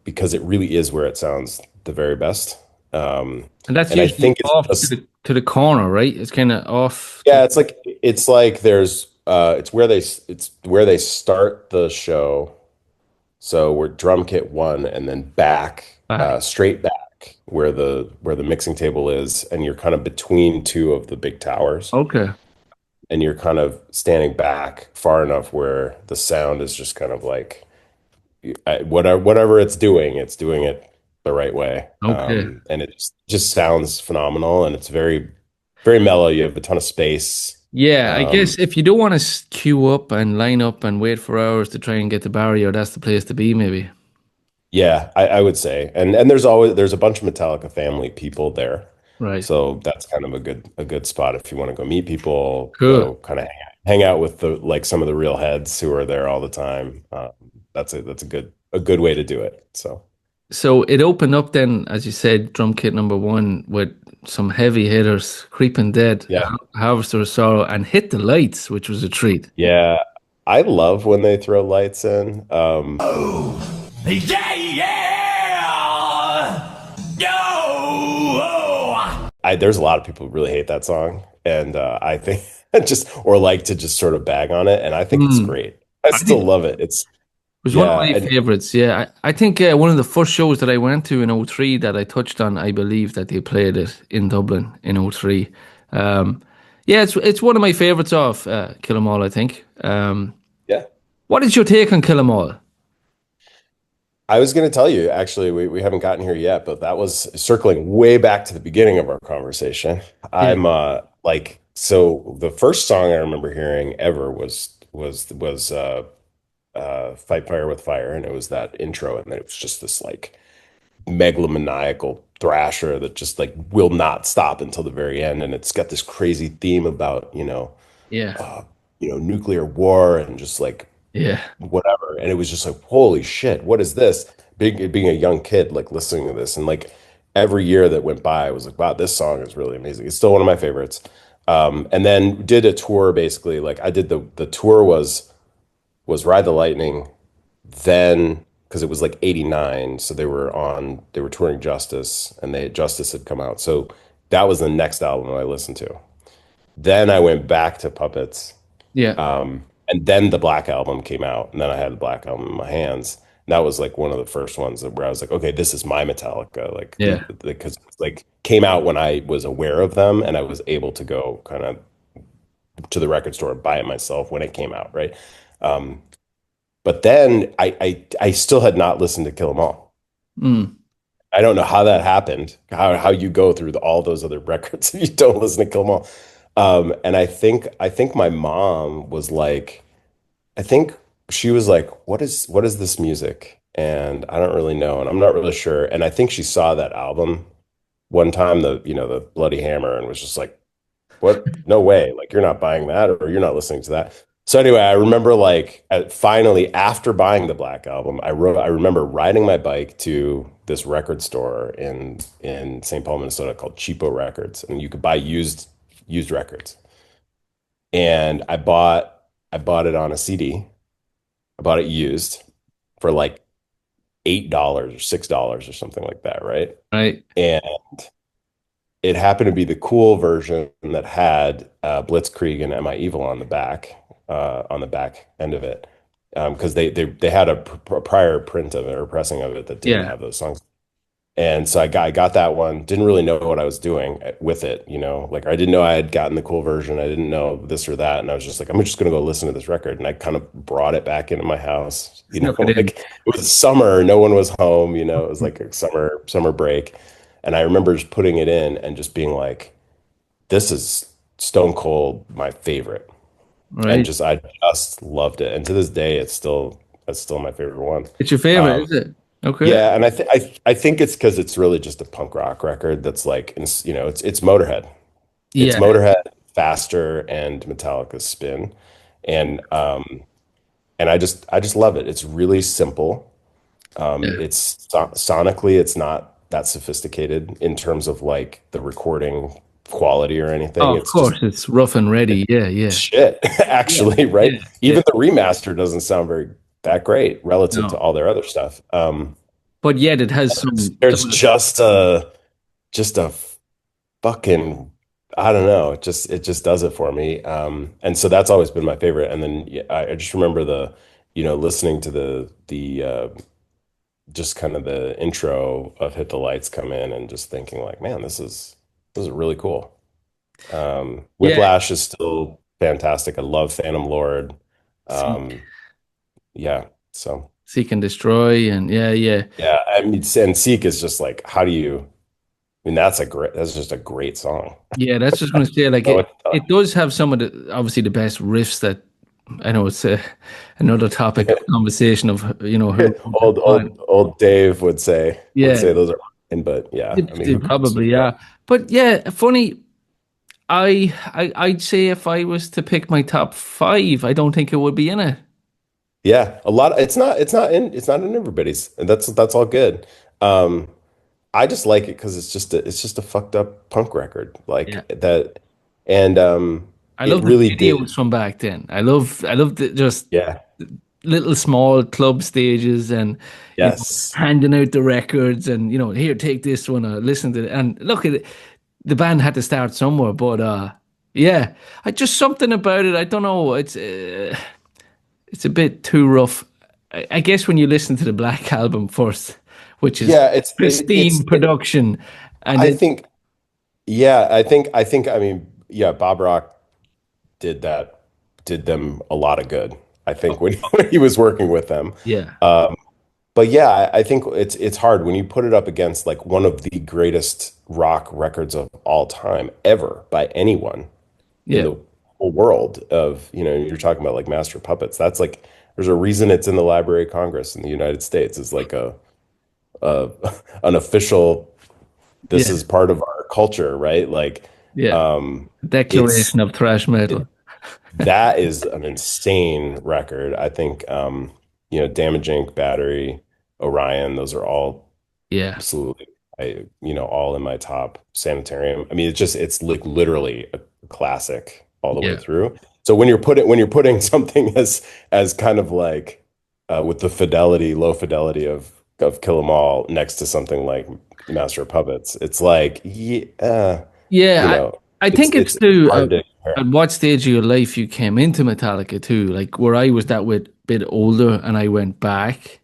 because it really is where it sounds the very best. And that's And I usually think it's off to just the corner, right? It's kind of off to yeah, it's like there's it's where they start the show. So we're drum kit one and then back, back. straight back where the mixing table is, and you're kind of between two of the big towers, Okay. and you're kind of standing back far enough where the sound is just kind of like whatever it's doing it the right way, Okay. and it just sounds phenomenal, and it's very very mellow. You have a ton of space. Yeah, I Um, guess if you don't want to queue up and line up and wait for hours to try and get the barrier, that's the place to be, maybe. Yeah, I would say, and there's a bunch of Metallica family people there, Right. so that's kind of a good spot if you want to go meet people, Cool. go kind of hang out with the like some of the real heads who are there all the time. That's a good way to do it. So So it opened up then, as you said, drum kit number one with some heavy hitters, Creeping Dead, yeah, Harvester of Sorrow, and Hit the Lights, which was a treat. yeah, I love when they throw lights in. Yeah, yeah! Yo! There's a lot of people who really hate that song, and I think just or like to just sort of bag on it, and I think it's Hmm. great. I I think still it love it. It's was one of yeah, my and favorites. Yeah, I think one of the first shows that I went to in '03 that I touched on, I believe that they played it in Dublin in '03. Um, yeah, it's one of my favorites of Kill 'Em All, I think. yeah. What is your take on Kill 'Em All? I was going to tell you, actually, we haven't gotten here yet, but that was circling way back to the beginning of our conversation. Yeah, I'm like, so the first song I remember hearing ever was Fight Fire with Fire, and it was that intro, and then it was just this like megalomaniacal thrasher that just like will not stop until the very end, and it's got this crazy theme about, yeah, nuclear war and just like yeah, whatever. And it was just like, holy shit, what is this? Being a young kid, like listening to this, and like every year that went by, I was like, wow, this song is really amazing. It's still one of my favorites. And then did a tour basically. Like I did the tour was Ride the Lightning, then because it was like 89, so they were touring Justice, and Justice had come out. So that was the next album I listened to. Then I went back to Puppets, yeah, and then the Black Album came out, and then I had the Black Album in my hands. And that was like one of the first ones where I was like, okay, this is my Metallica. Like yeah. because like came out when I was aware of them, and I was able to go kind of to the record store and buy it myself when it came out, right? Um, but then I still had not listened to Kill 'Em All. Mm. I don't know how that happened. How you go through all those other records if you don't listen to Kill 'Em All. And I think my mom was like, I think she was like, what is this music? and I don't really know, and I'm not really sure. And I think she saw that album one time, the Bloody Hammer, and was just like, "What? No way! Like you're not buying that, or you're not listening to that." So anyway, I remember like finally after buying the Black Album, I remember riding my bike to this record store in St. Paul, Minnesota called Cheapo Records, and you could buy used records. And I bought it on a CD. I bought it used for like $8 or $6 or something like that, right? Right. And it happened to be the cool version that had Blitzkrieg and Am I Evil on the back end of it, because they had a prior print of it or pressing of it that didn't Yeah. have those songs. And so I got that one. Didn't really know what I was doing with it, Like I didn't know I had gotten the cool version. I didn't know this or that, and I was just like, I'm just gonna go listen to this record. And I kind of brought it back into my house, Snuck it in. like it was summer, no one was home, it was like a summer break, and I remember just putting it in and just being like, this is stone cold my favorite, and Right. I just loved it. And to this day, it's still my favorite one. It's your favorite, Um, is it? Okay. yeah, and I think it's because it's really just a punk rock record that's like, it's Motorhead. It's Yeah. Motorhead faster and Metallica's spin, and I just love it. It's really simple. Yeah. Sonically, it's not that sophisticated in terms of like the recording quality or Oh, anything. of It's just course, it's rough and ready. Yeah, yeah. shit, Yeah. actually, Yeah. right? Yeah. Even the remaster doesn't sound very that great relative to No. all their other stuff. But yet it has There's just a fucking, I don't know, it just does it for me. And so that's always been my favorite. And then yeah, I just remember listening to the just kind of the intro of Hit the Lights come in and just thinking like, man, this is really cool. yeah, Whiplash is still fantastic. I love Phantom Lord. seek, Um, yeah, so seek and destroy, and yeah, yeah, yeah, I mean, and Seek is just like, how do you? I mean, that's just a great song. yeah. That's just going to say like No, it does have some of the obviously the best riffs that I know it's another topic of conversation of who old Dave would yeah, say those are mine, but yeah, I mean, they who cares? probably are. But yeah, funny. I'd say if I was to pick my top five, I don't think it would be in it. Yeah, a lot. It's not in everybody's, and that's all good. Um, I just like it because it's just a fucked up punk record Yeah. like that, and I it love the really videos did. from back then. I love just Yeah. little small club stages and Yes. handing out the records and here take this one or listen to it. And look at it, the band had to start somewhere, but yeah, I just something about it. I don't know. It's a bit too rough. I guess when you listen to the Black Album first, which is Yeah. pristine production, and I then think. Yeah. I think. I mean, yeah. Bob Rock did that. Did them a lot of good. I think when when he was working with them. yeah, But yeah, I think it's hard when you put it up against like one of the greatest rock records of all time ever by anyone in yeah, the whole world of, you're talking about like Master of Puppets. That's like there's a reason it's in the Library of Congress in the United States. It's like a an official, this yeah, is part of our culture, right? Like yeah. it's Declaration of thrash metal. that is an insane record. I think Damage Inc., Battery, Orion, those are all Yeah, absolutely, all in my top. Sanitarium. I mean, it's like literally a classic all the way yeah, through. So when you're putting something as kind of like with the low fidelity of Kill 'Em All next to something like Master of Puppets, it's like, yeah, you yeah. know, I it's think it's it's too. hard to compare. At what stage of your life you came into Metallica too? Like where I was that bit older and I went back.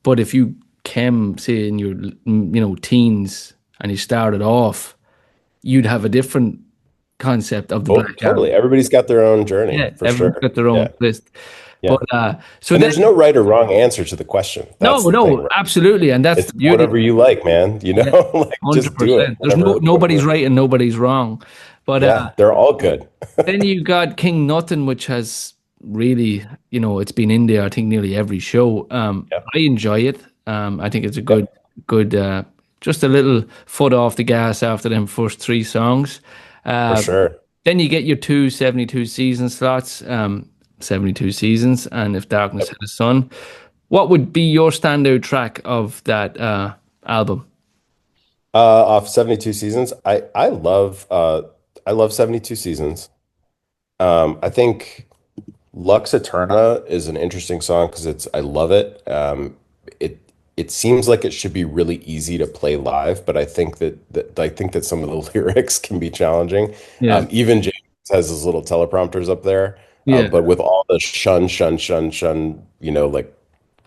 But if you came, say, in your teens and you started off, you'd have a different concept of the Oh, Black totally. Album. Everybody's got their own journey Yeah, for everyone's sure. got their own Yeah, list. yeah. But so And then, there's no right or wrong answer to the question. no, That's the thing, no, right? absolutely, and that's It's the beauty. whatever you like, man. Yeah, Like hundred just do it. percent. There's nobody's right and nobody's wrong. But Yeah, they're all good. then you got King Nothing, which has really, it's been in there, I think, nearly every show. Yeah. I enjoy it. I think it's a good, just a little foot off the gas after them first three songs. For Uh, sure. then you get your two 72 season slots, 72 seasons, and If Darkness Yep. Had a Sun. What would be your standout track of that album? Off 72 seasons, I love 72 seasons. I think Lux Eterna is an interesting song because it's I love it. It it seems like it should be really easy to play live, but I think that some of the lyrics can be challenging. Yeah, Even James has his little teleprompters up there, yeah, but with all the shun, shun, shun, shun, like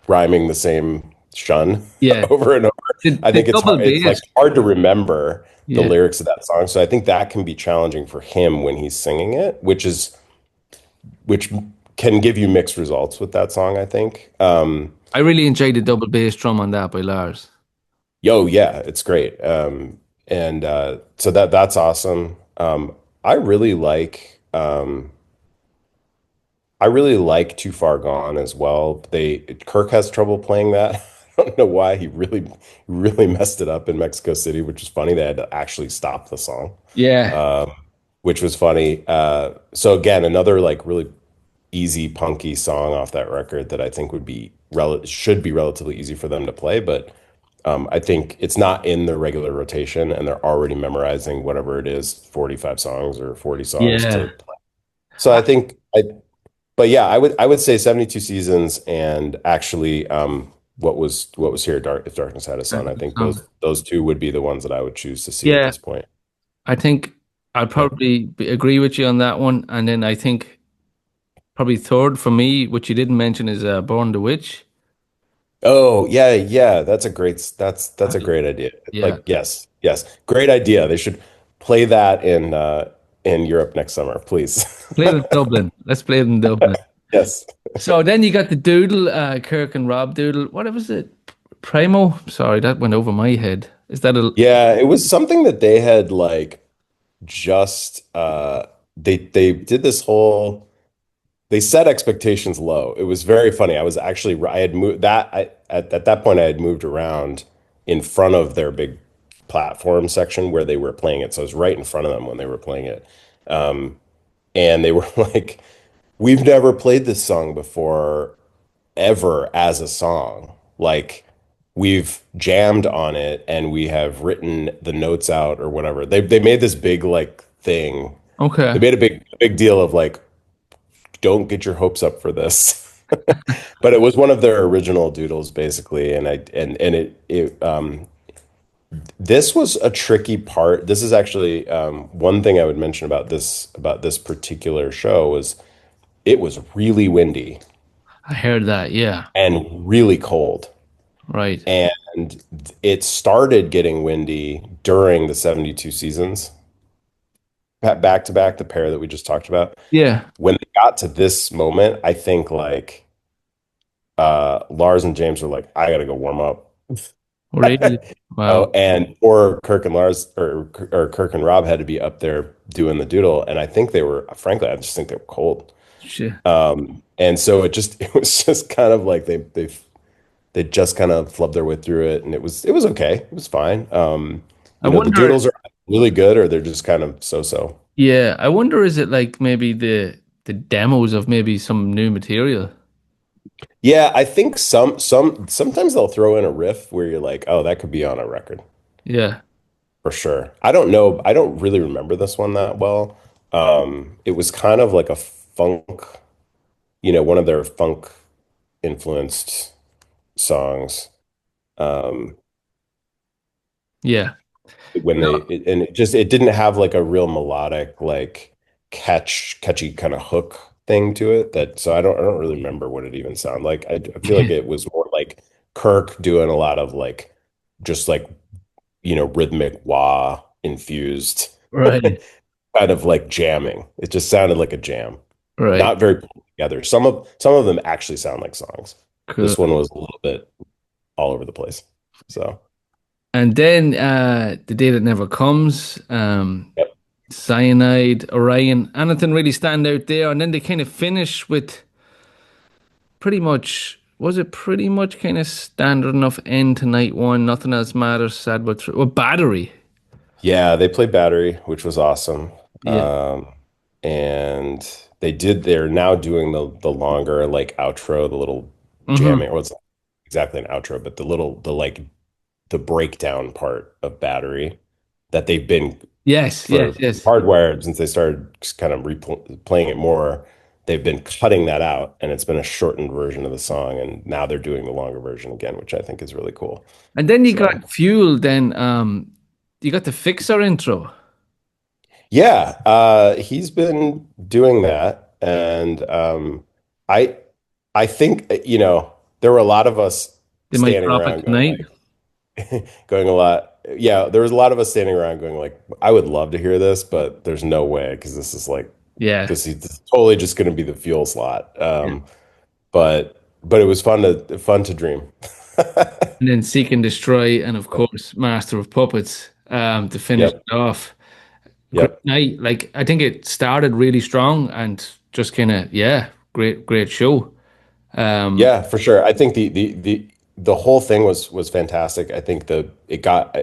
rhyming the same shun yeah. over and over. I The think it's double hard, it's bass. like hard to remember the Yeah, lyrics of that song. So I think that can be challenging for him when he's singing it, which can give you mixed results with that song, I think. I really enjoyed the double bass drum on that by Lars. Yo, yeah, it's great. And so that's awesome. I really like I really like Too Far Gone as well. Kirk has trouble playing that. I don't know why. He really messed it up in Mexico City, which is funny. They had to actually stop the song, Yeah, which was funny. So again, another like really easy punky song off that record that I think should be relatively easy for them to play, but I think it's not in the regular rotation and they're already memorizing whatever it is, 45 songs or 40 songs to yeah. play. So I think but yeah, I would say 72 seasons and actually what was here Dark If Darkness Had a Sun. I think those two would be the ones that I would choose to see at Yeah, this point. I think I'd Yeah. probably agree with you on that one. And then I think probably third for me, which you didn't mention, is Born the Witch. Oh, yeah, yeah, that's a I- great idea. Yeah, Like, yes, yes. Great idea. They should play that in Europe next summer, please. play it in Dublin. Let's play it in Dublin. Yes. So then you got the Doodle, Kirk and Rob Doodle. What was it? Primo? Sorry, that went over my head. Is that a Yeah, it was something that they had like just they did this whole they set expectations low. It was very funny. I had moved that I at that point I had moved around in front of their big platform section where they were playing it. So I was right in front of them when they were playing it. And they were like, we've never played this song before ever as a song. Like we've jammed on it and we have written the notes out or whatever. They made this big like thing. They okay? made a big deal of like, don't get your hopes up for this. But it was one of their original doodles basically, and it this was a tricky part. This is actually one thing I would mention about this particular show was it was really windy I heard that. Yeah, and really cold. right. And it started getting windy during the 72 seasons, back to back, the pair that we just talked about. Yeah, When they got to this moment, I think like Lars and James were like, I gotta go warm up. really. Oh, Wow. and or Kirk and Lars or Kirk and Rob had to be up there doing the doodle. And I think they were, frankly, I just think they were cold. Shit. And so it was just kind of like they just kind of flubbed their way through it, and it was okay. It was fine. I The wonder. doodles are really good, or they're just kind of so-so. Yeah, I wonder. Is it like maybe the demos of maybe some new material? Yeah, I think sometimes they'll throw in a riff where you're like, oh, that could be on a record Yeah. for sure. I don't know. I don't really remember this one that well. It was kind of like a funk, one of their funk influenced songs. Um, Yeah. when No. and it didn't have like a real melodic like catchy kind of hook thing to it that so I don't really remember what it even sounded like. I feel like it was more like Kirk doing a lot of like just like rhythmic wah infused Right. kind of like jamming. It just sounded like a jam, Right. not very put together. Some of them actually sound like songs. Cool. This one was a little bit all over the place. So And then The Day That Never Comes, yep. Cyanide, Orion, anything really stand out there? And then they kind of finish with pretty much was it pretty much kind of standard enough end to night one? Nothing else matters. Sad but true. Well, Battery. Yeah, they played Battery, which was awesome. Yeah. Um, and they're now doing the longer like outro, the little Hmm. jamming, well, it's not exactly an outro, but the breakdown part of Battery that they've been Yes, for yes, yes. Hardwired since they started just kind of replaying it more. They've been cutting that out, and it's been a shortened version of the song, and now they're doing the longer version again, which I think is really cool. And then you So. got Fuel, then you got the Fixer intro. Yeah, he's been doing that, and I I think there were a lot of us They might standing drop it around going tonight. going a lot. Yeah, there was a lot of us standing around going like, I would love to hear this, but there's no way because this is like Yeah. this is totally just going to be the fuel slot. Yeah. But it was fun to dream. And then Seek and Destroy, and of course, Master of Puppets, to finish Yep, it off. Great yep. night. Like I think it started really strong and just kind of yeah, great show. Um, Yeah, for sure. I think the whole thing was fantastic. I think it got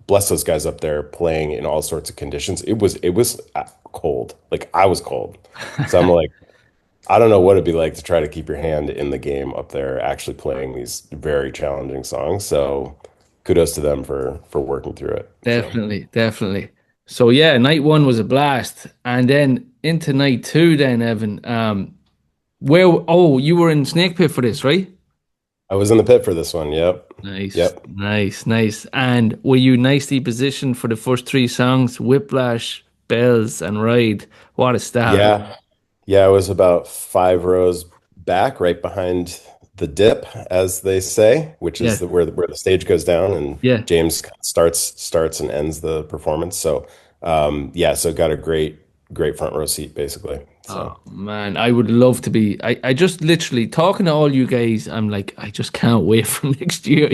bless those guys up there playing in all sorts of conditions. It was cold. Like I was cold. So I'm like I don't know what it'd be like to try to keep your hand in the game up there actually playing these very challenging songs. So kudos to them for working through it. So Definitely, definitely. So yeah, night one was a blast, and then into night two. Then Evan, where? Oh, you were in Snake Pit for this, right? I was in the pit for this one. Yep. Nice, Yep. nice, nice. And were you nicely positioned for the first three songs? Whiplash, Bells, and Ride. What a start! Yeah. Yeah, I was about 5 rows back, right behind the dip, as they say, which Yeah, is where the stage goes down and yeah. James starts and ends the performance. So yeah, so got a great front row seat basically. Oh So man, I would love to be. I just literally talking to all you guys. I'm like, I just can't wait for next year.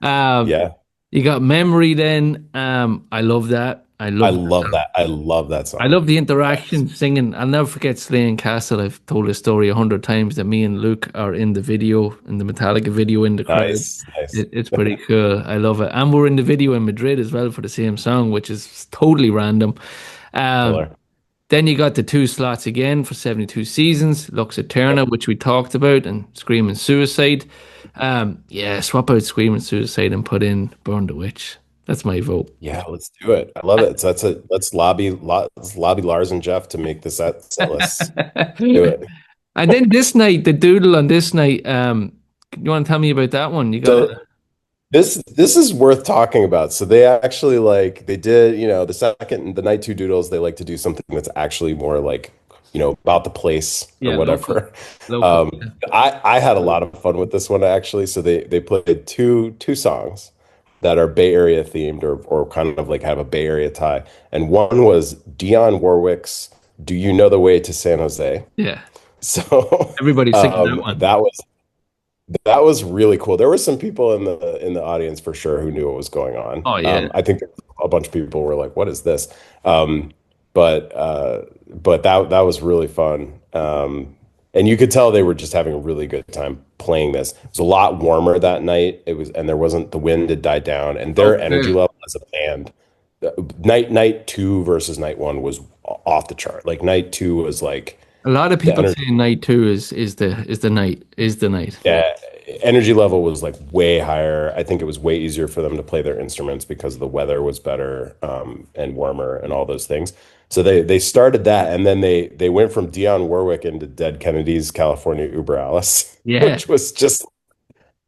Um, yeah, you got Memory. Then, I love that. I I love love that. that. I love that I song. love the interaction, singing. I'll never forget Slaying Castle. I've told this story 100 times that me and Luke are in the video, in the Metallica video in the crowd. Nice, nice. It's pretty cool. I love it. And we're in the video in Madrid as well for the same song, which is totally random. Um, Killer. then you got the two slots again for 72 Seasons, Lux Eterna, Yep. which we talked about, and Screaming Suicide. Yeah, swap out Screaming Suicide and put in Burn the Witch. That's my vote. Yeah, let's do it. I love it. So let's lobby Lars and Jeff to make this set list. Do it. And then this night, the doodle on this night, you want to tell me about that one? You got So this is worth talking about. So they actually they did, the night two doodles, they like to do something that's actually more like, about the place or yeah, local, whatever. local. Yeah. I had a lot of fun with this one actually. So they played two songs that are Bay Area themed or kind of like have a Bay Area tie. And one was Dionne Warwick's Do You Know the Way to San Jose? Yeah. So Everybody's singing that one. that was really cool. There were some people in the audience for sure who knew what was going on. Oh yeah. I think a bunch of people were like, "What is this?" Um, but that was really fun. And you could tell they were just having a really good time playing this. It was a lot warmer that night. And there wasn't the wind had died down, and their energy Okay. level as a band. Night two versus night one was off the chart. Like night two was like A lot of the people energy. say night two is the night. Yeah, energy level was like way higher. I think it was way easier for them to play their instruments because the weather was better and warmer and all those things. So they started that, and then they went from Dionne Warwick into Dead Kennedys California Uber Alice, Yeah. which was just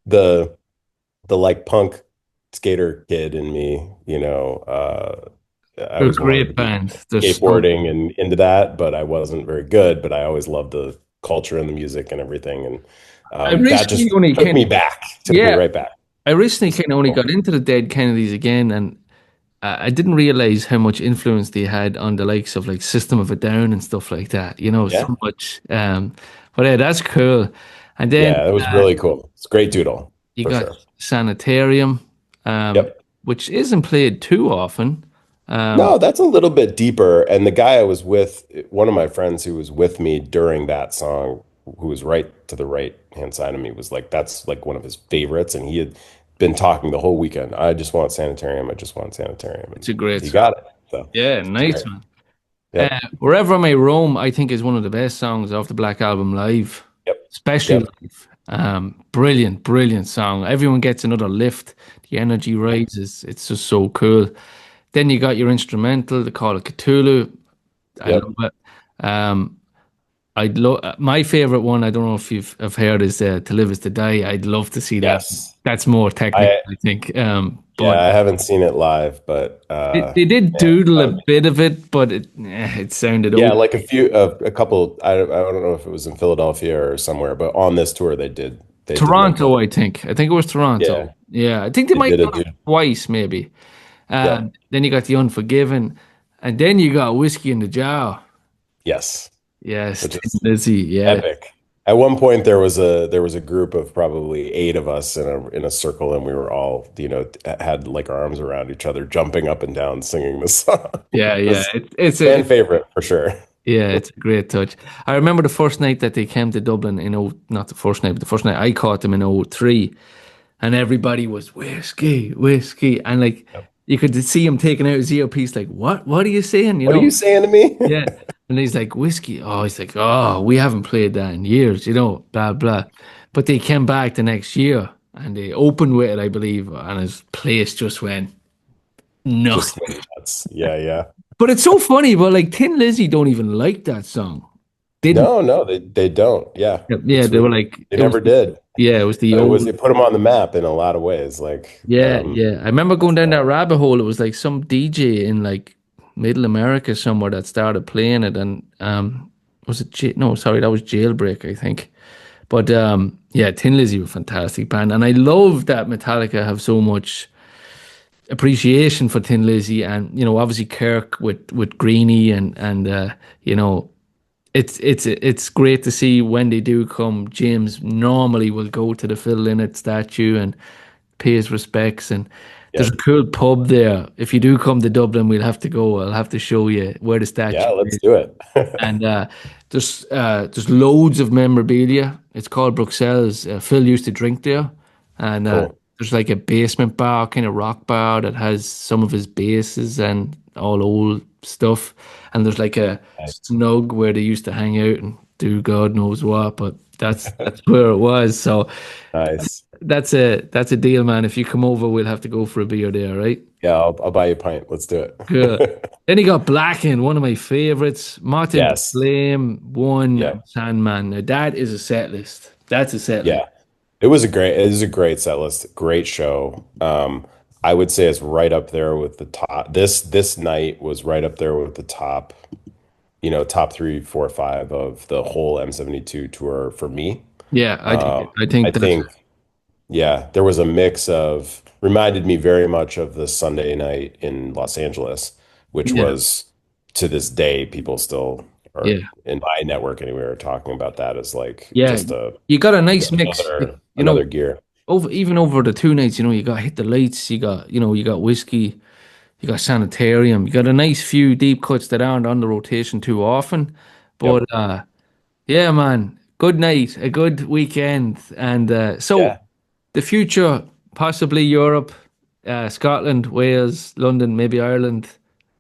the like punk skater kid in me. I They're a always wanted to great be band. They're so skateboarding and into that, but I wasn't very good. But I always loved the culture and the music and everything, and I that recently just only took me kind back, took me yeah, right back. I recently kind of only Cool. got into the Dead Kennedys again, and I didn't realize how much influence they had on the likes of like System of a Down and stuff like that. Yeah, So much. But yeah, that's cool. And then yeah, that was really cool. It's a great doodle you for got sure. Sanitarium, um, Yep. which isn't played too often. Um, No, that's a little bit deeper. And the guy I was with, one of my friends who was with me during that song, who was right to the right hand side of me was like, that's like one of his favorites, and he had been talking the whole weekend. I just want Sanitarium. I just want Sanitarium, It's a and great he song. got it. So Yeah, it's nice great. one. Yep. Wherever I May Roam, I think is one of the best songs off the Black Album live, Yep. especially Yep. live. Brilliant, brilliant song. Everyone gets another lift. The energy rises. It's just so cool. Then you got your instrumental, the Call of Cthulhu. I love Yep. it. Um, I'd love my favorite one. I don't know if you've have heard is "To Live Is to Die." I'd love to see that. Yes. That's more technical, I I think. Yeah, But I haven't seen it live, but they did man, doodle a bit of it, but it sounded yeah, okay. like a couple. I don't know if it was in Philadelphia or somewhere, but on this tour they did make one. Toronto, I think. I think it was Toronto. Yeah, Yeah, I think they they might did have a done it dude. twice, maybe. Yep. Then you got the Unforgiven, and then you got Whiskey in the Jar. Yes, Yes, which Tin is Lizzy. Yeah, epic. At one point, there was a group of probably 8 of us in a circle, and we were all, had like our arms around each other, jumping up and down, singing this song. yeah, It yeah. was It's fan favorite for sure. yeah, it's a great touch. I remember the first night that they came to Dublin in not the first night, but the first night I caught them in '03, and everybody was whiskey, whiskey, and like Yep. you could see him taking out his earpiece, like, what are you saying? You What are know? you saying to me? Yeah. And he's like, whiskey. Oh, he's like, oh, we haven't played that in years, blah, blah. But they came back the next year and they opened with it, I believe, and his place just went nuts. Just went nuts. Yeah, yeah. But it's so funny, but like Tin Lizzy don't even like that song. Didn't. No, no, they don't. Yeah, Yeah, it's they were really like, they never did. it was the But old. it put them on the map in a lot of ways. Like, Yeah, yeah. I remember going down that rabbit hole. It was like some DJ in like Middle America somewhere that started playing it, and was it? No, sorry, that was Jailbreak, I think. But yeah, Tin Lizzy were a fantastic band, and I love that Metallica have so much appreciation for Tin Lizzy, and obviously Kirk with Greenie, and it's great to see when they do come. James normally will go to the Phil Lynott statue and pay his respects, and there's yep. a cool pub there. If you do come to Dublin, we'll have to go. I'll have to show you where the Yeah, statue let's is. do it. And there's loads of memorabilia. It's called Bruxelles. Phil used to drink there, and Cool. there's like a basement bar, kind of rock bar that has some of his basses and all old stuff. And there's like a Nice. snug where they used to hang out and do God knows what. But that's where it was. So Nice. that's a deal, man. If you come over, we'll have to go for a beer there, right? Yeah, I'll buy you a pint. Let's do Good. it. Then he got Blackened, one of my favorites. Martin Yes. Flame, One, Yeah. and Sandman. Now that is a set list. That's a set list. Yeah. It was a great set list, great show. I would say it's right up there with the top. This night was right up there with the top, top 3, 4, 5 of the whole M72 tour for me. Yeah, I I think that's think, yeah, there was a mix of reminded me very much of the Sunday night in Los Angeles, which yeah, was to this day, people still are yeah, in my network anyway are talking about that as like yeah. just a You got a nice mix. another gear. Over the 2 nights, you got Hit the Lights, you got Whiskey, you got Sanitarium, you got a nice few deep cuts that aren't on the rotation too often. But Yep. yeah, man, good night, a good weekend, and so Yeah. the future, possibly Europe, Scotland, Wales, London, maybe Ireland.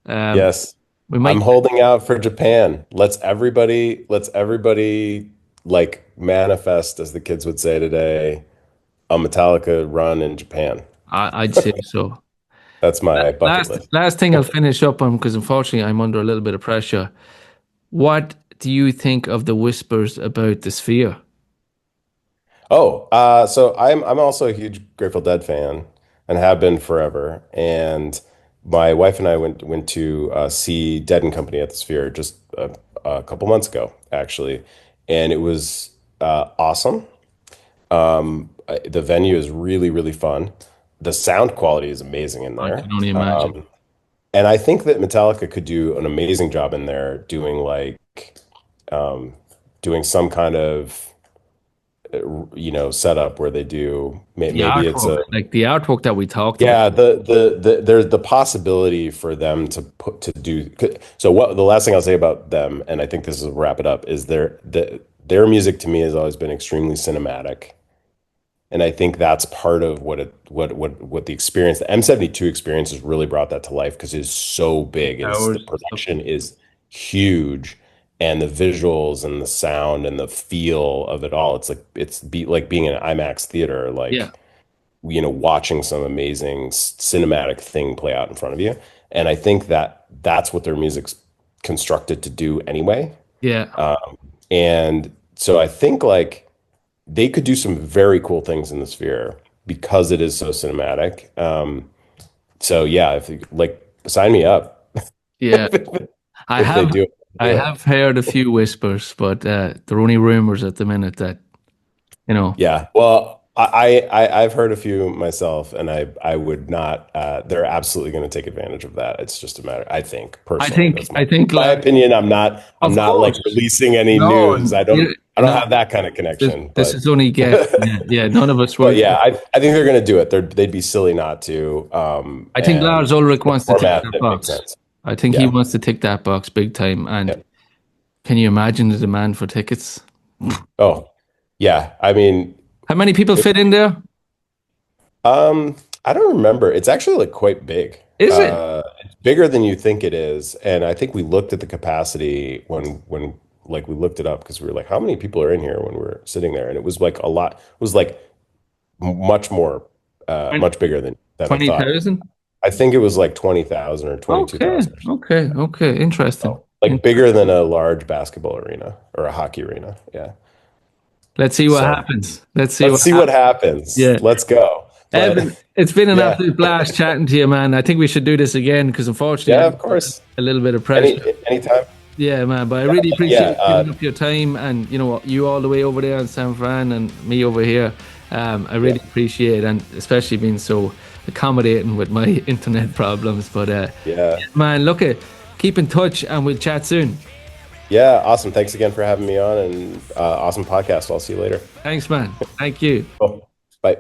Um, Yes. we I'm might. holding out for Japan. Let's everybody like manifest, as the kids would say today, a Metallica run in Japan. I'd say so. That's my bucket Last list. last thing I'll finish up on because unfortunately I'm under a little bit of pressure. What do you think of the whispers about the Sphere? Oh, so I'm also a huge Grateful Dead fan and have been forever. And my wife and I went to see Dead and Company at the Sphere just a couple months ago, actually, and it was awesome. The venue is really, really fun. The sound quality is amazing in I there. can only imagine. And I think that Metallica could do an amazing job in there doing um, doing some kind of setup where they do The maybe it's artwork, a like the artwork that we talked about. yeah, there's the possibility for them to do. So what the last thing I'll say about them, and I think this will wrap it up, is their music to me has always been extremely cinematic. And I think that's part of what the experience, the M72 experience has really brought that to life because it's so big. The Hours. production is huge and the visuals and the sound and the feel of it all. It's like like being in an IMAX theater, Yeah. like watching some amazing cinematic thing play out in front of you. And I think that that's what their music's constructed to do anyway. Yeah. And so I think like they could do some very cool things in the Sphere because it is so cinematic. So yeah, if like sign me up Yeah. I if they have do it. I Do it. have heard a few whispers, but they're only rumors at the minute that, you know. Yeah. Well, I've heard a few myself, and I would not. They're absolutely going to take advantage of that. It's just a matter. I think I personally, think that's I think my like, opinion. I'm not. I'm of not like course. releasing any No, news. I don't no, have that kind of this, connection. this But is only guess. Yeah, yeah, none of us but were. yeah, I think they're going to do it. They'd be silly not to. I think And Lars Ulrich the wants to tick format that that makes box. sense. I think he Yeah. wants to tick that box big time. And Yeah. can you imagine the demand for tickets? Oh, yeah. I mean, How many people fit in there? I don't remember. It's actually like quite big. Is it? It's bigger than you think it is. And I think we looked at the capacity when like we looked it up because we were like, how many people are in here when we're sitting there? And it was like a lot. It was like much more, much bigger than I thought. 20,000? I think it was like 20,000 or Okay, 22,000 or something. okay. Interesting. So, like bigger than a large basketball arena or a hockey arena. Yeah. Let's see what So happens. Let's see let's what see what happens. happens. Yeah. Let's go. But Evan, it's been an yeah, absolute blast chatting to you, man. I think we should do this again because unfortunately yeah, I of course. have a little bit of pressure. Anytime. Yeah, man. But I really Yeah. appreciate giving up your time and you all the way over there in San Fran and me over here. I really appreciate it, and especially being so accommodating with my internet problems. But Yeah. man, look at keep in touch and we'll chat soon. Yeah. Awesome. Thanks again for having me on and awesome podcast. I'll see you later. Thanks, man. Thank you. Cool. Bye.